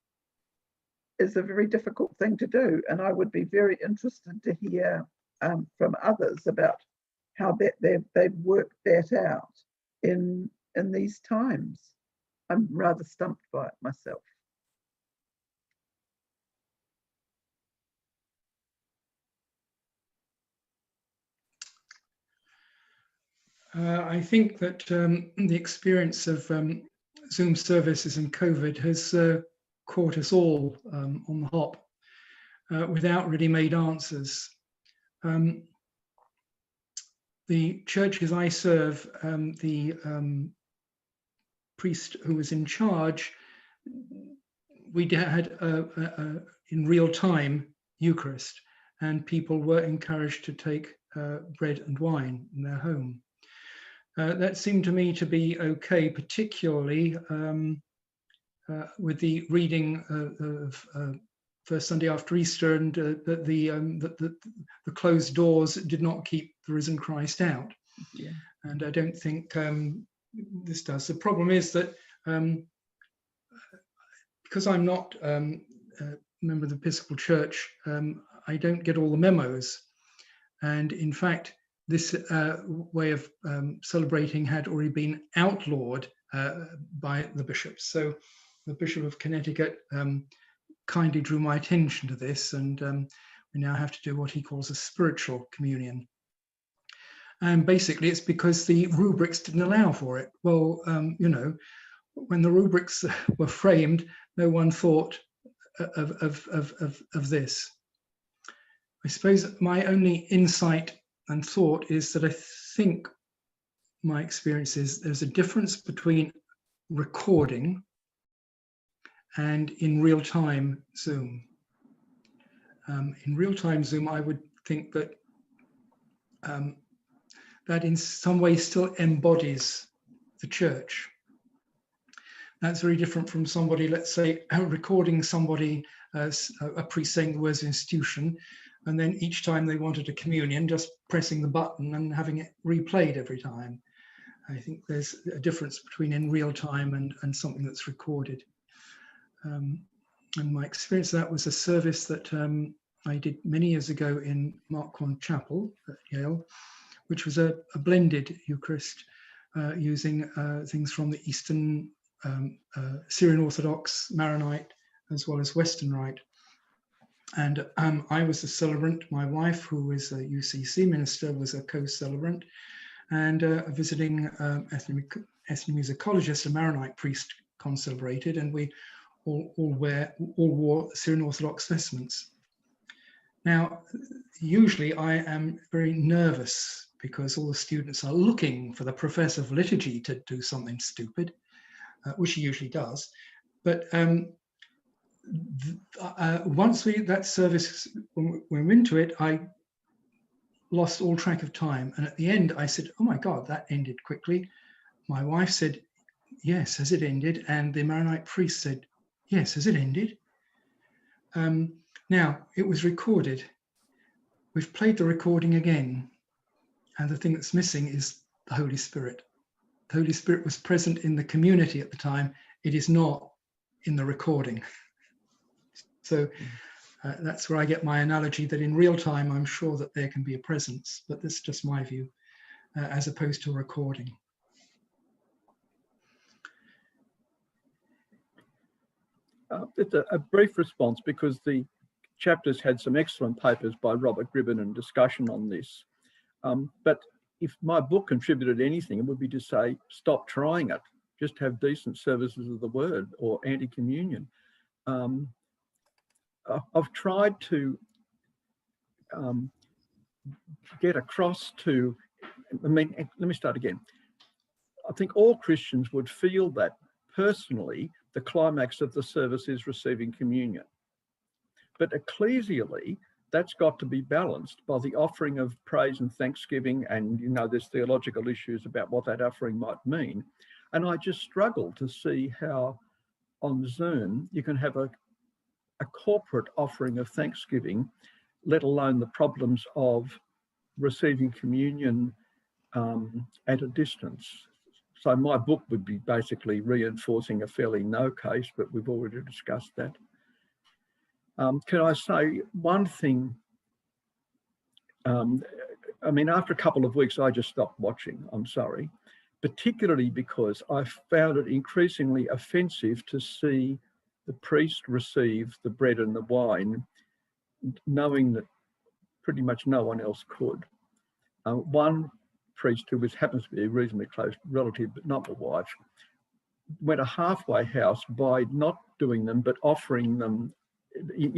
is a very difficult thing to do. And I would be very interested to hear from others about how they've worked that out in these times. I'm rather stumped by it myself. I think that the experience of Zoom services and COVID has caught us all on the hop without ready-made answers. The churches I serve, the priest who was in charge, we had in real time Eucharist, and people were encouraged to take bread and wine in their home. That seemed to me to be okay, particularly with the reading of First Sunday after Easter, and the closed doors did not keep the risen Christ out. Yeah. And I don't think this does. The problem is that because I'm not a member of the Episcopal Church, I don't get all the memos. And in fact, this way of celebrating had already been outlawed by the bishops. So the Bishop of Connecticut kindly drew my attention to this, and we now have to do what he calls a spiritual communion. And basically it's because the rubrics didn't allow for it. Well, you know, when the rubrics were framed, no one thought of this. I suppose my only insight and thought is that I think my experience is there's a difference between recording and in real-time Zoom. In real-time Zoom, I would think that that in some way still embodies the church. That's very different from somebody, let's say, recording somebody, a priest saying the words institution, and then each time they wanted a communion, just pressing the button and having it replayed every time. I think there's a difference between in real time and something that's recorded. And my experience of that was a service that I did many years ago in Marquand Chapel at Yale, which was a blended Eucharist using things from the Eastern Syrian Orthodox Maronite as well as Western Rite. And I was a celebrant. My wife, who was a UCC minister, was a co-celebrant, and a visiting ethnomusicologist, a Maronite priest, concelebrated, and we all wore Syrian Orthodox vestments. Now, usually I am very nervous because all the students are looking for the professor of liturgy to do something stupid, which he usually does. But once that service, when we were into it, I lost all track of time. And at the end, I said, oh my God, that ended quickly. My wife said, yes, has it ended? And the Maronite priest said, yes, has it ended? Now, it was recorded. We've played the recording again. And the thing that's missing is the Holy Spirit. The Holy Spirit was present in the community at the time. It is not in the recording. So that's where I get my analogy that in real time, I'm sure that there can be a presence, but that's just my view, as opposed to a recording. It's a brief response, because the chapters had some excellent papers by Robert Gribben and discussion on this. But if my book contributed anything, it would be to say, stop trying it. Just have decent services of the word or anti-communion. I've tried to get across to, let me start again. I think all Christians would feel that personally, the climax of the service is receiving communion. But ecclesially, that's got to be balanced by the offering of praise and thanksgiving, and there's theological issues about what that offering might mean. And I just struggle to see how on Zoom you can have a corporate offering of thanksgiving, let alone the problems of receiving communion at a distance. So my book would be basically reinforcing a fairly no case, but we've already discussed that. Can I say one thing? After a couple of weeks, I just stopped watching, I'm sorry, particularly because I found it increasingly offensive to see the priest receive the bread and the wine, knowing that pretty much no one else could. One priest, who happens to be a reasonably close relative, but not my wife, went a halfway house by not doing them, but offering them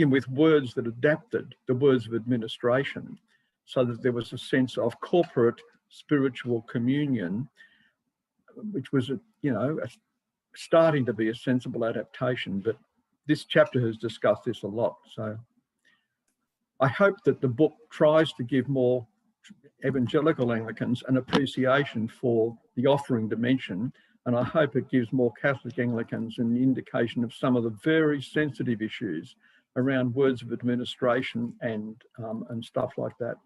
with words that adapted the words of administration, so that there was a sense of corporate spiritual communion, which was, starting to be a sensible adaptation. But this chapter has discussed this a lot. So I hope that the book tries to give more evangelical Anglicans an appreciation for the offering dimension, and I hope it gives more Catholic Anglicans an indication of some of the very sensitive issues around words of administration and stuff like that.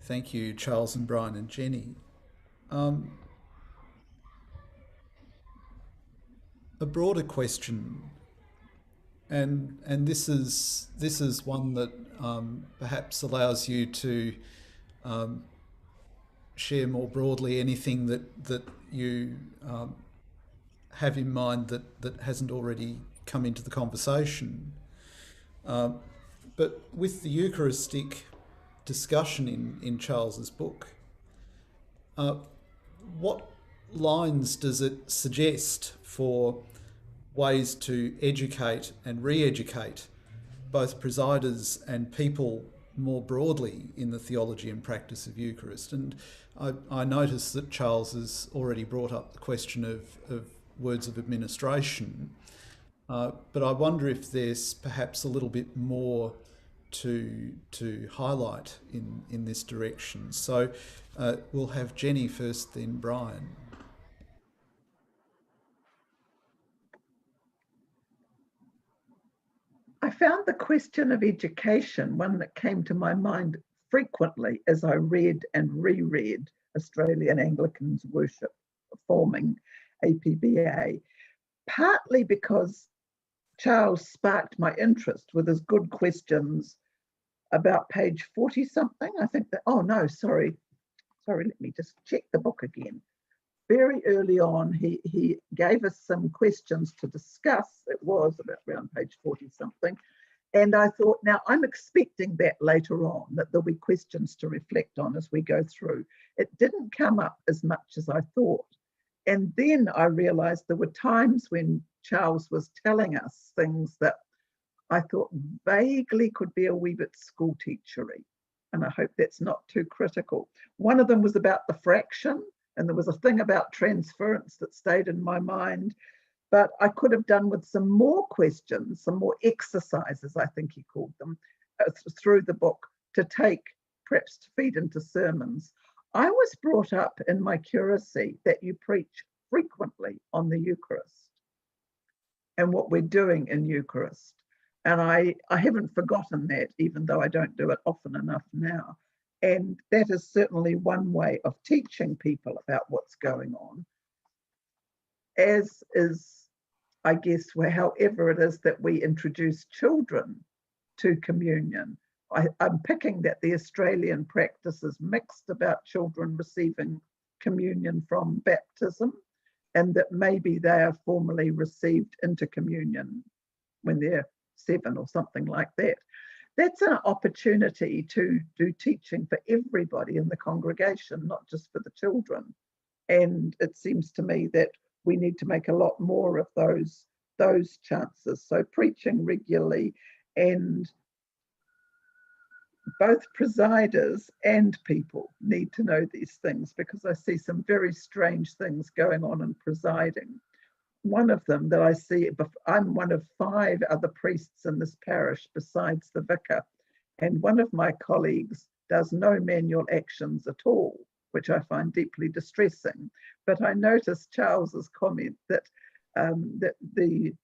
Thank you, Charles and Brian and Jenny. A broader question, and this is one that perhaps allows you to share more broadly anything that you have in mind that hasn't already come into the conversation. But with the Eucharistic discussion in Charles's book, what lines does it suggest for ways to educate and re-educate both presiders and people more broadly in the theology and practice of Eucharist? And I notice that Charles has already brought up the question of words of administration, but I wonder if there's perhaps a little bit more to highlight in this direction. So we'll have Jenny first, then Brian. I found the question of education one that came to my mind frequently as I read and reread Australian Anglicans Worship Forming, APBA, partly because Charles sparked my interest with his good questions about page 40 something. I think that, oh no, sorry, let me just check the book again. Very early on, he gave us some questions to discuss. It was about around page 40 something. And I thought, now I'm expecting that later on, that there'll be questions to reflect on as we go through. It didn't come up as much as I thought. And then I realized there were times when Charles was telling us things that I thought vaguely could be a wee bit school teachery. And I hope that's not too critical. One of them was about the fraction, and there was a thing about transference that stayed in my mind. But I could have done with some more questions, some more exercises, I think he called them, through the book to take, perhaps to feed into sermons. I was brought up in my curacy that you preach frequently on the Eucharist and what we're doing in Eucharist. And I haven't forgotten that, even though I don't do it often enough now. And that is certainly one way of teaching people about what's going on, as is, I guess, however it is that we introduce children to communion. I'm picking that the Australian practice is mixed about children receiving communion from baptism, and that maybe they are formally received into communion when they're 7 or something like that. That's an opportunity to do teaching for everybody in the congregation, not just for the children. And it seems to me that we need to make a lot more of those chances. So preaching regularly, and both presiders and people need to know these things, because I see some very strange things going on in presiding. One of them that I see, I'm one of 5 other priests in this parish besides the vicar, and one of my colleagues does no manual actions at all, which I find deeply distressing. But I noticed Charles's comment that that the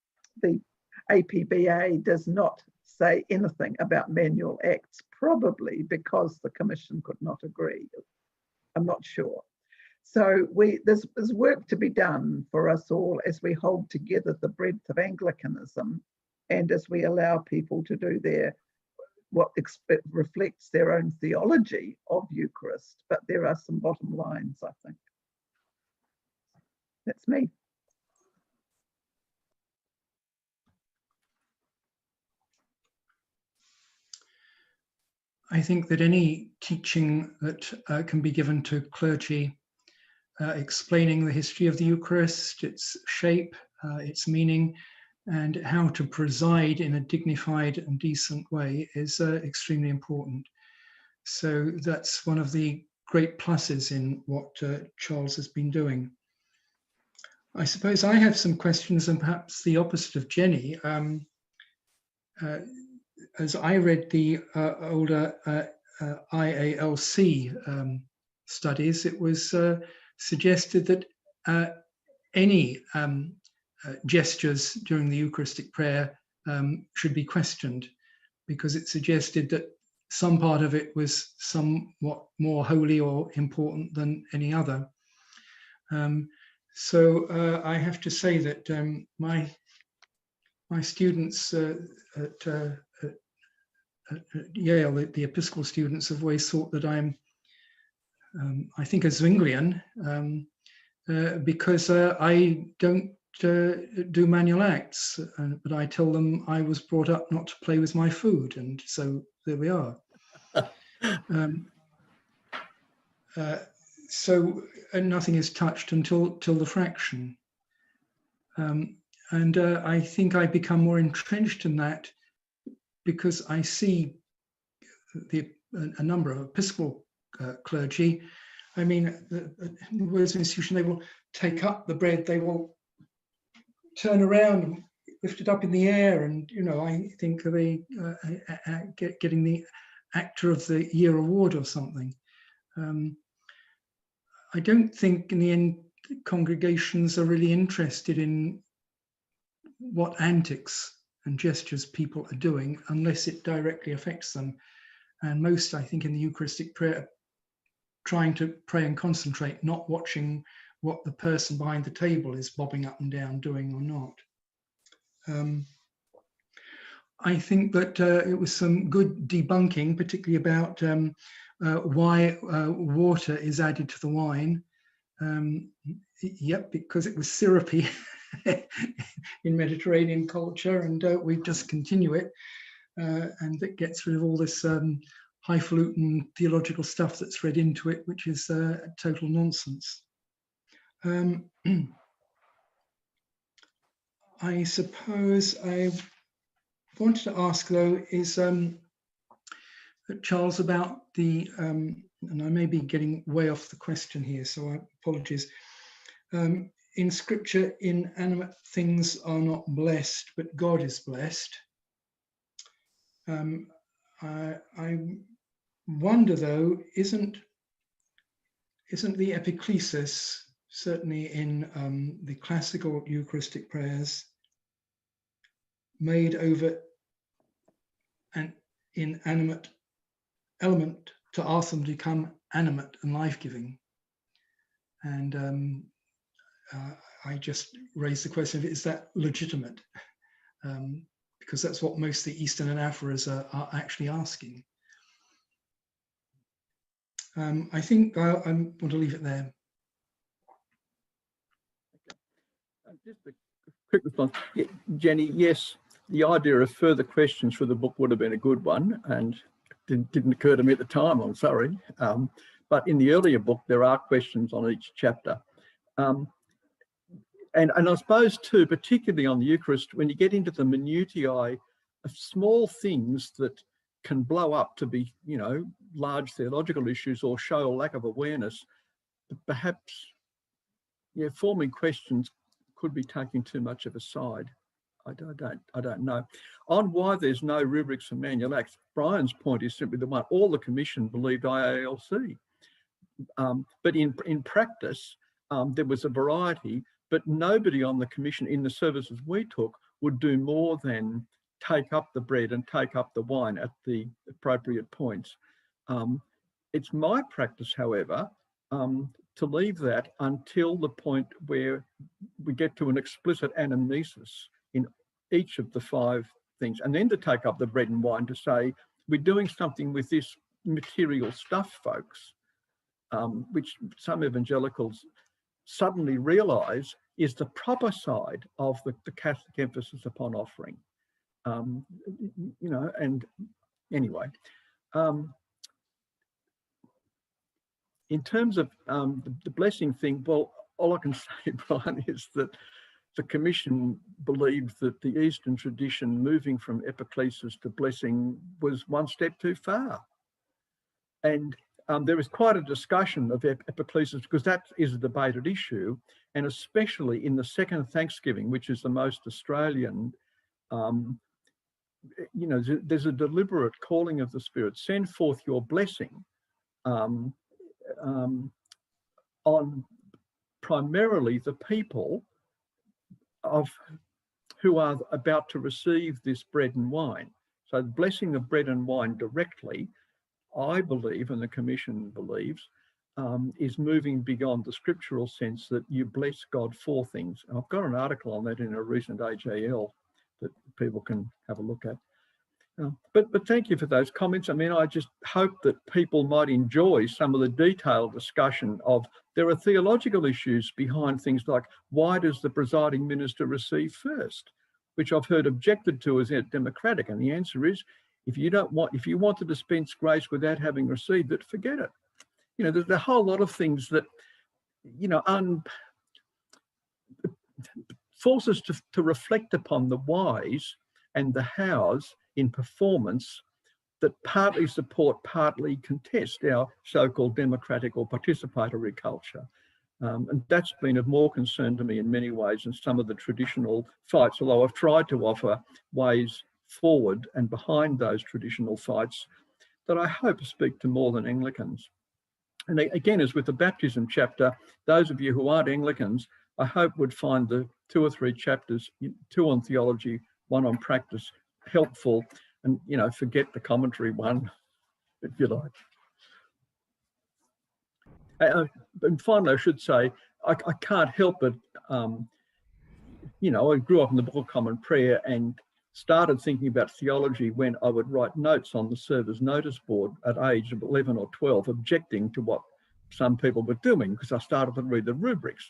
APBA does not say anything about manual acts, probably because the Commission could not agree. I'm not sure. So there's work to be done for us all as we hold together the breadth of Anglicanism, and as we allow people to do what reflects their own theology of Eucharist. But there are some bottom lines, I think. That's me. I think that any teaching that can be given to clergy, explaining the history of the Eucharist, its shape, its meaning, and how to preside in a dignified and decent way is extremely important. So that's one of the great pluses in what Charles has been doing. I suppose I have some questions, and perhaps the opposite of Jenny. As I read the older IALC studies, it was suggested that any gestures during the Eucharistic prayer should be questioned, because it suggested that some part of it was somewhat more holy or important than any other. So I have to say that my students at Yale, the Episcopal students, have always thought that I'm, I think, a Zwinglian, because I don't do manual acts, but I tell them I was brought up not to play with my food, and so there we are. So nothing is touched until the fraction. And I think I become more entrenched in that because I see a number of Episcopal clergy. I mean, the Words Institution, they will take up the bread, they will turn around and lift it up in the air, and I think they getting the Actor of the Year award or something. I don't think in the end congregations are really interested in what antics and gestures people are doing unless it directly affects them. And most, I think, in the Eucharistic prayer, trying to pray and concentrate, not watching what the person behind the table is bobbing up and down doing or not. I think that it was some good debunking, particularly about why water is added to the wine. Yep, because it was syrupy in Mediterranean culture, and we just continue it, and it gets rid of all this highfalutin theological stuff that's read into it, which is total nonsense. I suppose I wanted to ask, though, is Charles, about the, and I may be getting way off the question here, so apologies. In scripture, inanimate things are not blessed, but God is blessed. I wonder, though, isn't the epiclesis, certainly in the classical Eucharistic prayers, made over an inanimate element to ask them to become animate and life-giving? And I just raised the question of, is that legitimate? Because that's what most of the Eastern anaphoras are actually asking. I think I want to leave it there. Just a quick response. Yeah, Jenny, yes, the idea of further questions for the book would have been a good one, and didn't occur to me at the time, I'm sorry. But in the earlier book, there are questions on each chapter. And I suppose too, particularly on the Eucharist, when you get into the minutiae of small things that can blow up to be, you know, large theological issues or show a lack of awareness, perhaps, yeah, forming questions could be taking too much of a side. I don't know. On why there's no rubrics for manual acts, Brian's point is simply the one. All the commission believed IALC. But in practice, there was a variety, but nobody on the commission in the services we took would do more than take up the bread and take up the wine at the appropriate points. It's my practice, however, to leave that until the point where we get to an explicit anamnesis in each of the 5 things, and then to take up the bread and wine to say, we're doing something with this material stuff, folks, which some evangelicals suddenly realise is the proper side of the Catholic emphasis upon offering. You know, and anyway, in terms of the blessing thing, well, all I can say, Brian, is that the commission believed that the Eastern tradition moving from epiclesis to blessing was one step too far. And there is quite a discussion of epiclesis because that is a debated issue, and especially in the second Thanksgiving, which is the most Australian, you know, there's a deliberate calling of the Spirit, send forth your blessing on primarily the people of who are about to receive this bread and wine. So the blessing of bread and wine directly, I believe, and the commission believes, is moving beyond the scriptural sense that you bless God for things. And I've got an article on that in a recent AAL that people can have a look at. But thank you for those comments. I mean, I just hope that people might enjoy some of the detailed discussion of, there are theological issues behind things like, why does the presiding minister receive first? Which I've heard objected to as democratic. And the answer is, if you want to dispense grace without having received it, forget it. You know, there's a whole lot of things that, you know, force us to reflect upon the whys and the hows in performance that partly support, partly contest our so-called democratic or participatory culture. And that's been of more concern to me in many ways than some of the traditional fights, although I've tried to offer ways forward and behind those traditional fights that I hope speak to more than Anglicans. And again, as with the baptism chapter, those of you who aren't Anglicans, I hope would find the 2 or 3 chapters, 2 on theology, 1 on practice, helpful, and, you know, forget the commentary one, if you like. And finally, I should say, I can't help but, you know, I grew up in the Book of Common Prayer, and started thinking about theology when I would write notes on the server's notice board at age of 11 or 12, objecting to what some people were doing, because I started to read the rubrics.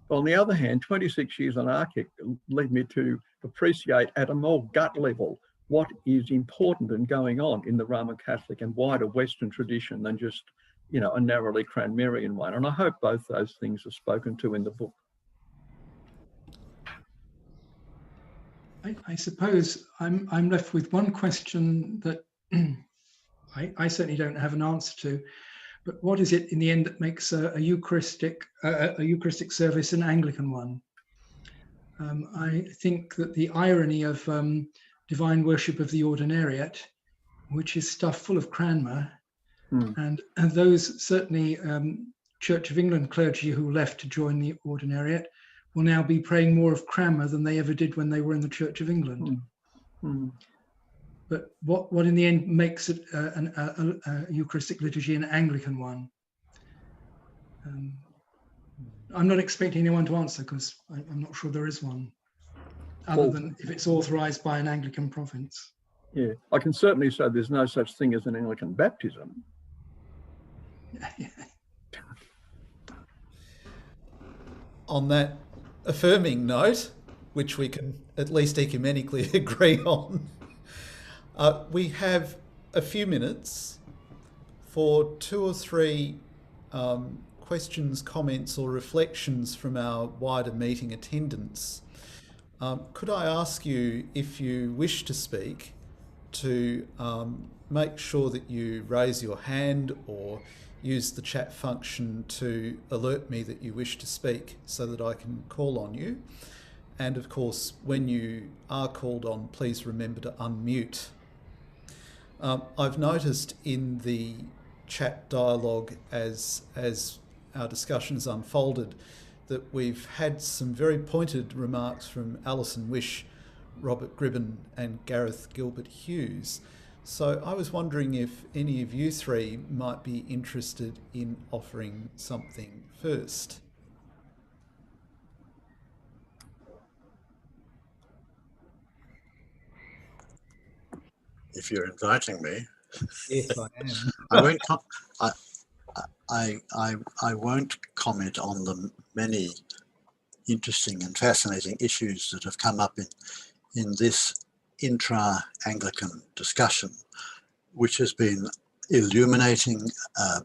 But on the other hand, 26 years on ARCIC led me to appreciate at a more gut level what is important and going on in the Roman Catholic and wider Western tradition than just, you know, a narrowly Cranmerian one. And I hope both those things are spoken to in the book. I suppose I'm left with one question that I certainly don't have an answer to. But what is it in the end that makes a Eucharistic service an Anglican one? I think that the irony of divine worship of the ordinariate, which is stuff full of Cranmer, and those certainly Church of England clergy who left to join the ordinariate will now be praying more of Cranmer than they ever did when they were in the Church of England. But what in the end makes it a Eucharistic liturgy an Anglican one? I'm not expecting anyone to answer, because I'm not sure there is one, other than if it's authorised by an Anglican province. Yeah, I can certainly say there's no such thing as an Anglican baptism. On that affirming note, which we can at least ecumenically agree on, we have a few minutes for 2 or 3 questions, comments or reflections from our wider meeting attendants. Could I ask you, if you wish to speak, to make sure that you raise your hand or use the chat function to alert me that you wish to speak, so that I can call on you. And of course, when you are called on, please remember to unmute. I've noticed in the chat dialogue as our discussion has unfolded that we've had some very pointed remarks from Alison Wish, Robert Gribben and Gareth Gilbert Hughes. So I was wondering if any of you 3 might be interested in offering something first. If you're inviting me. Yes, I am. I won't comment on the many interesting and fascinating issues that have come up in this intra-Anglican discussion, which has been illuminating,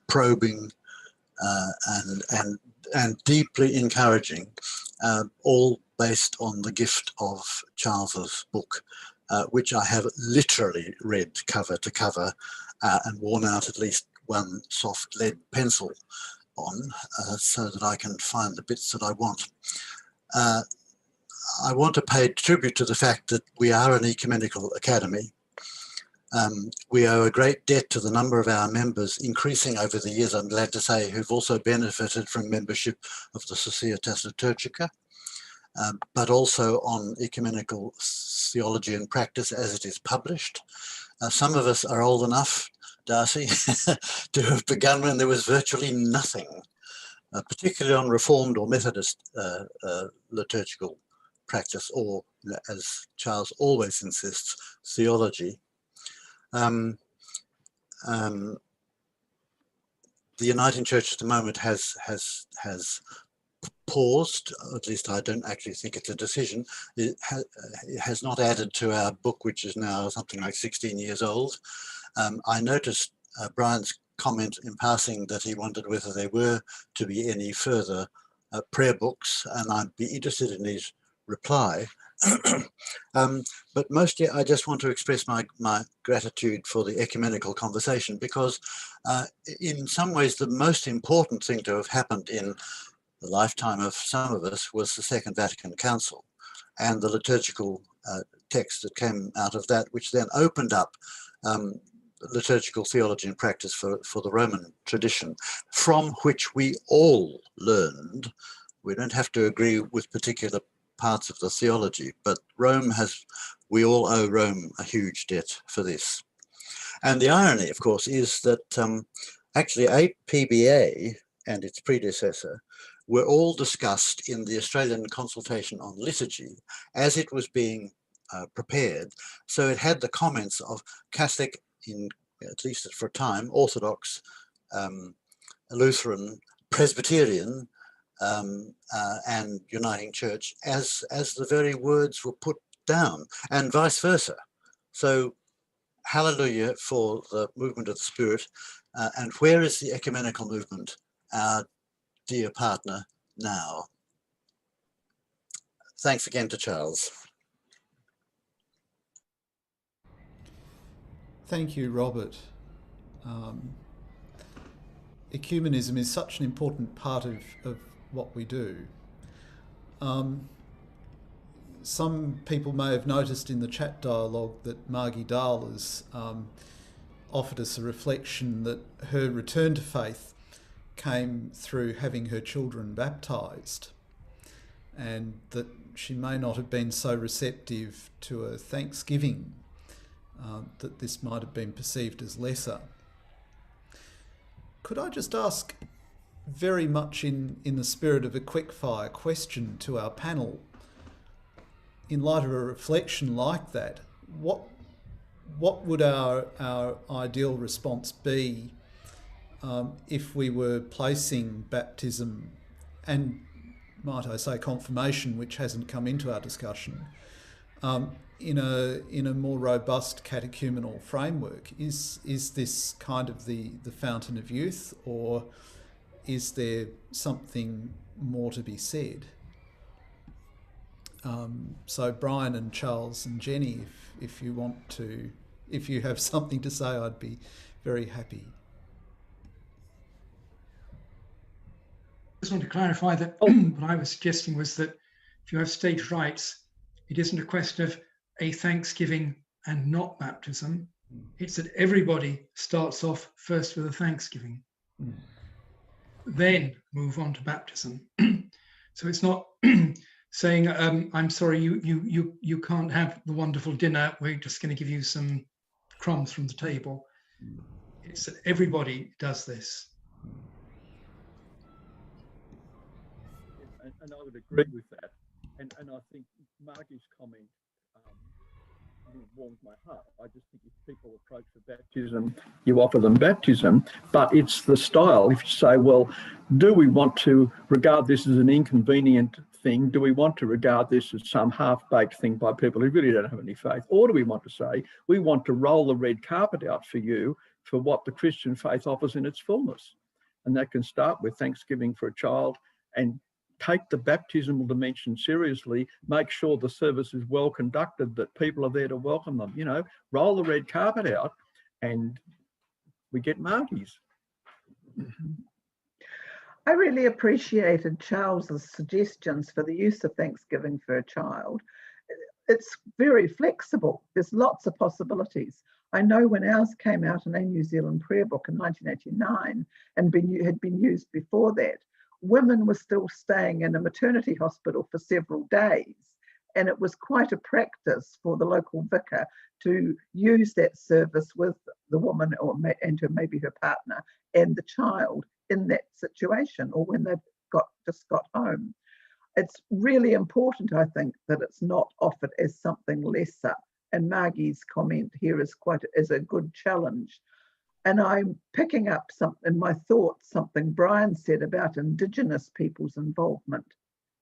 probing, and deeply encouraging, all based on the gift of Charles's book, which I have literally read cover to cover and worn out at least one soft lead pencil on, so that I can find the bits that I want. I want to pay tribute to the fact that we are an ecumenical academy. We owe a great debt to the number of our members, increasing over the years, I'm glad to say, who've also benefited from membership of the Societas Liturgica, but also on ecumenical theology and practice as it is published. Some of us are old enough, Darcy, to have begun when there was virtually nothing, particularly on Reformed or Methodist liturgical practice, or, as Charles always insists, theology. The Uniting Church at the moment has paused, at least I don't actually think it's a decision. It has not added to our book, which is now something like 16 years old. I noticed Brian's comment in passing that he wondered whether there were to be any further prayer books, and I'd be interested in his reply. But mostly I just want to express my gratitude for the ecumenical conversation, because in some ways the most important thing to have happened in the lifetime of some of us was the Second Vatican Council and the liturgical text that came out of that, which then opened up liturgical theology and practice for the Roman tradition, from which we all learned. We don't have to agree with particular parts of the theology, but we all owe Rome a huge debt for this. And the irony, of course, is that actually APBA and its predecessor were all discussed in the Australian Consultation on Liturgy as it was being prepared. So it had the comments of Catholic, in at least for a time, Orthodox, Lutheran, Presbyterian, and Uniting Church as the very words were put down, and vice versa. So hallelujah for the movement of the Spirit. And where is the ecumenical movement, our dear partner, now? Thanks again to Charles. Thank you, Robert. Ecumenism is such an important part of what we do. Some people may have noticed in the chat dialogue that Margie Dahl has offered us a reflection that her return to faith came through having her children baptised, and that she may not have been so receptive to a thanksgiving, that this might have been perceived as lesser. Could I just ask, very much in the spirit of a quickfire question to our panel, in light of a reflection like that, what would our ideal response be if we were placing baptism and, might I say, confirmation, which hasn't come into our discussion, in a more robust catechumenal framework? Is this kind of the fountain of youth, or is there something more to be said? So Brian and Charles and Jenny, if you have something to say, I'd be very happy. I just want to clarify that what I was suggesting was that if you have stage rites, it isn't a question of a thanksgiving and not baptism. It's that everybody starts off first with a thanksgiving, then move on to baptism. So it's not saying, I'm sorry, you can't have the wonderful dinner, we're just going to give you some crumbs from the table. It's that everybody does this. And I would agree with that. And I think Margie's comment warmed my heart. I just think if people approach for baptism, you offer them baptism, but it's the style. If you say, well, do we want to regard this as an inconvenient thing? Do we want to regard this as some half-baked thing by people who really don't have any faith? Or do we want to say, we want to roll the red carpet out for you for what the Christian faith offers in its fullness? And that can start with thanksgiving for a child, and take the baptismal dimension seriously, make sure the service is well conducted, that people are there to welcome them, roll the red carpet out, and we get Margie's. I really appreciated Charles's suggestions for the use of Thanksgiving for a child. It's very flexible. There's lots of possibilities. I know when ours came out in a New Zealand prayer book in 1989 and had been used before that, women were still staying in a maternity hospital for several days. And it was quite a practice for the local vicar to use that service with the woman and maybe her partner and the child in that situation, or when they've just got home. It's really important, I think, that it's not offered as something lesser. And Margie's comment here is a good challenge. And I'm picking up in my thoughts something Brian said about Indigenous people's involvement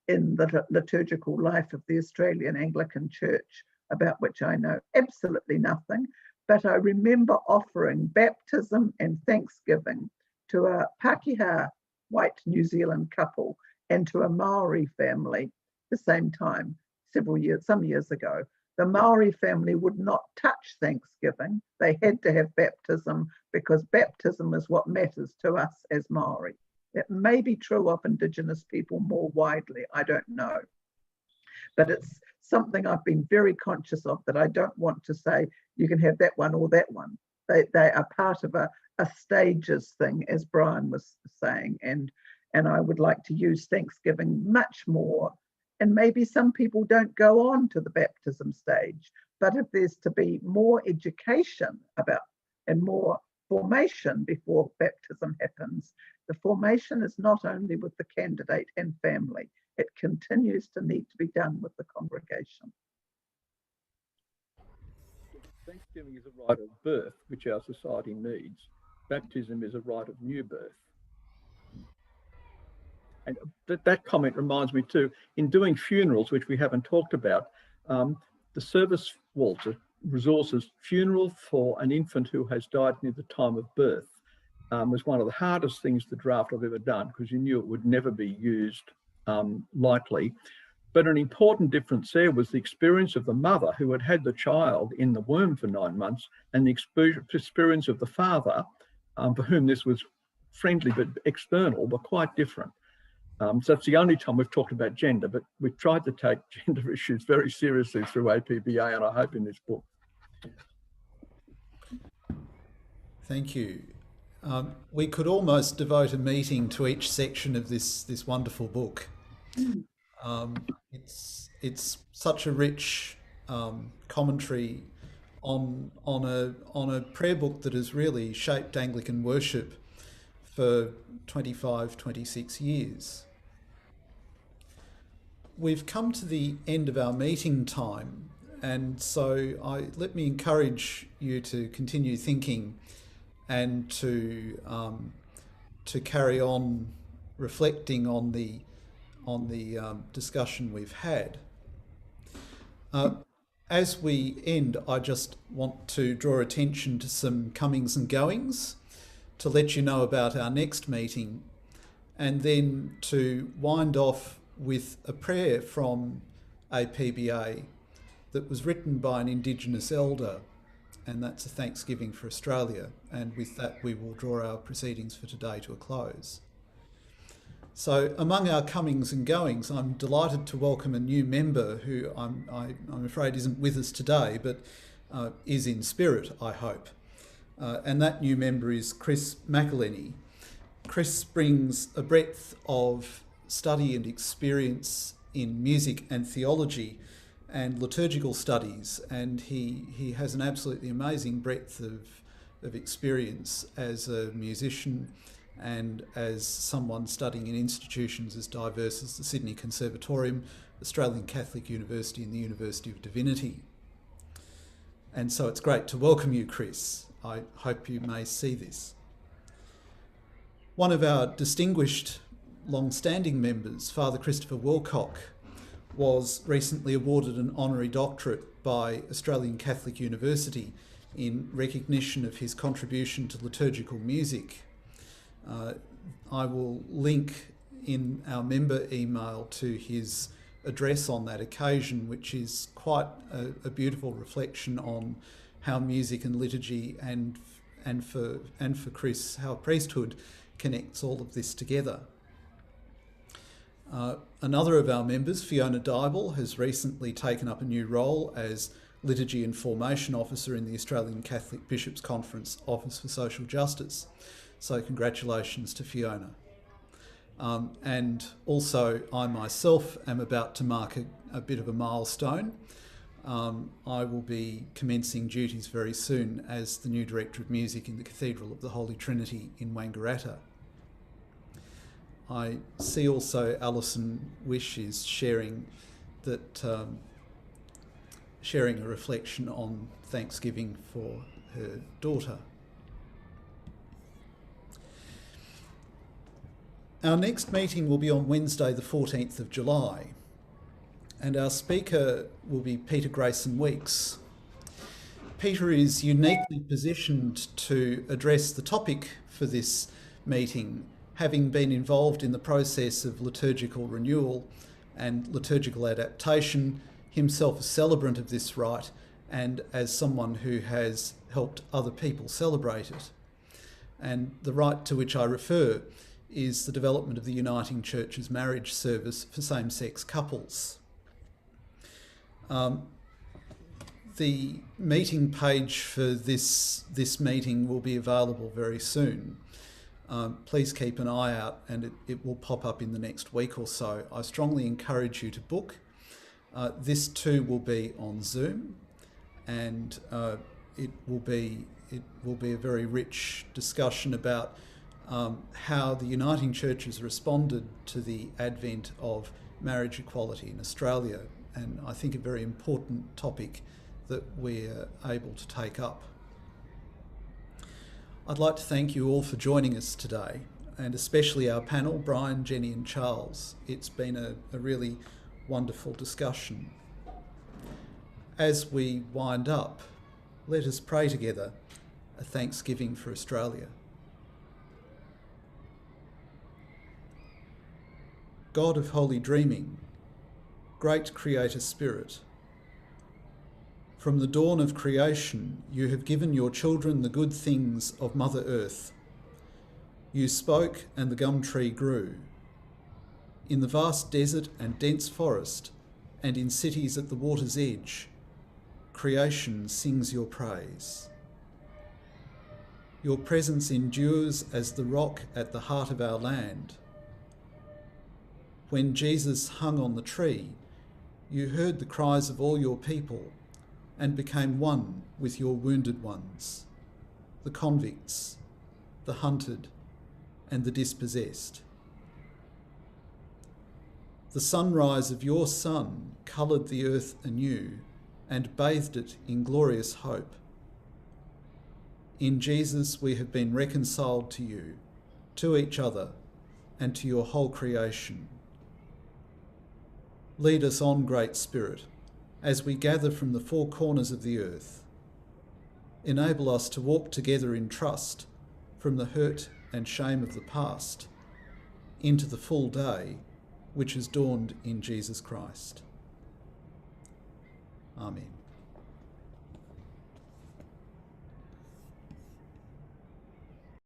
in the liturgical life of the Australian Anglican Church, about which I know absolutely nothing. But I remember offering baptism and thanksgiving to a Pākehā white New Zealand couple and to a Maori family the same time, some years ago. The Maori family would not touch Thanksgiving. They had to have baptism because baptism is what matters to us as Maori. That may be true of Indigenous people more widely, I don't know. But it's something I've been very conscious of, that I don't want to say you can have that one or that one. They are part of a stages thing, as Brian was saying, and I would like to use Thanksgiving much more. And maybe some people don't go on to the baptism stage, but if there's to be more education about and more formation before baptism happens, the formation is not only with the candidate and family, it continues to need to be done with the congregation. Thanksgiving is a rite of birth, which our society needs. Baptism is a rite of new birth. And that comment reminds me too, in doing funerals, which we haven't talked about, the service Walter resources funeral for an infant who has died near the time of birth was one of the hardest things to draft I've ever done, because you knew it would never be used likely. But an important difference there was the experience of the mother who had had the child in the womb for 9 months, and the experience of the father, for whom this was friendly but external, but quite different. So that's the only time we've talked about gender, but we've tried to take gender issues very seriously through APBA, and I hope in this book. Thank you. We could almost devote a meeting to each section of this wonderful book. It's such a rich commentary on a prayer book that has really shaped Anglican worship for 25, 26 years. We've come to the end of our meeting time, and so let me encourage you to continue thinking and to carry on reflecting on the discussion we've had. As we end, I just want to draw attention to some comings and goings, to let you know about our next meeting, and then to wind off with a prayer from APBA that was written by an Indigenous elder, and that's a thanksgiving for Australia. And with that, we will draw our proceedings for today to a close. So among our comings and goings, I'm delighted to welcome a new member who I'm afraid isn't with us today, but is in spirit, I hope. And that new member is Chris McElhenney. Chris brings a breadth of study and experience in music and theology and liturgical studies, and he has an absolutely amazing breadth of experience as a musician and as someone studying in institutions as diverse as the Sydney Conservatorium, Australian Catholic University and the University of Divinity. And so it's great to welcome you, Chris. I hope you may see this. One of our distinguished long-standing members, Father Christopher Wilcock, was recently awarded an honorary doctorate by Australian Catholic University in recognition of his contribution to liturgical music. I will link in our member email to his address on that occasion, which is quite a beautiful reflection on how music and liturgy and for Chris, how priesthood connects all of this together. Another of our members, Fiona Dybel, has recently taken up a new role as Liturgy and Formation Officer in the Australian Catholic Bishops' Conference Office for Social Justice. So congratulations to Fiona. And also I myself am about to mark a bit of a milestone. I will be commencing duties very soon as the new Director of Music in the Cathedral of the Holy Trinity in Wangaratta. I see also Alison Wish is sharing a reflection on Thanksgiving for her daughter. Our next meeting will be on Wednesday the 14th of July, and our speaker will be Peter Grayson Weeks. Peter is uniquely positioned to address the topic for this meeting, having been involved in the process of liturgical renewal and liturgical adaptation, himself a celebrant of this rite, and as someone who has helped other people celebrate it. And the rite to which I refer is the development of the Uniting Church's marriage service for same-sex couples. The meeting page for this meeting will be available very soon. Please keep an eye out, and it will pop up in the next week or so. I strongly encourage you to book. This too will be on Zoom, and it will be a very rich discussion about how the Uniting Church has responded to the advent of marriage equality in Australia, and I think a very important topic that we're able to take up. I'd like to thank you all for joining us today, and especially our panel, Brian, Jenny and Charles. It's been a really wonderful discussion. As we wind up, let us pray together a thanksgiving for Australia. God of holy dreaming, great Creator Spirit, from the dawn of creation, you have given your children the good things of Mother Earth. You spoke and the gum tree grew. In the vast desert and dense forest, and in cities at the water's edge, creation sings your praise. Your presence endures as the rock at the heart of our land. When Jesus hung on the tree, you heard the cries of all your people and became one with your wounded ones, the convicts, the hunted, and the dispossessed. The sunrise of your Son coloured the earth anew and bathed it in glorious hope. In Jesus we have been reconciled to you, to each other, and to your whole creation. Lead us on, Great Spirit, as we gather from the four corners of the earth. Enable us to walk together in trust from the hurt and shame of the past into the full day which has dawned in Jesus Christ. Amen.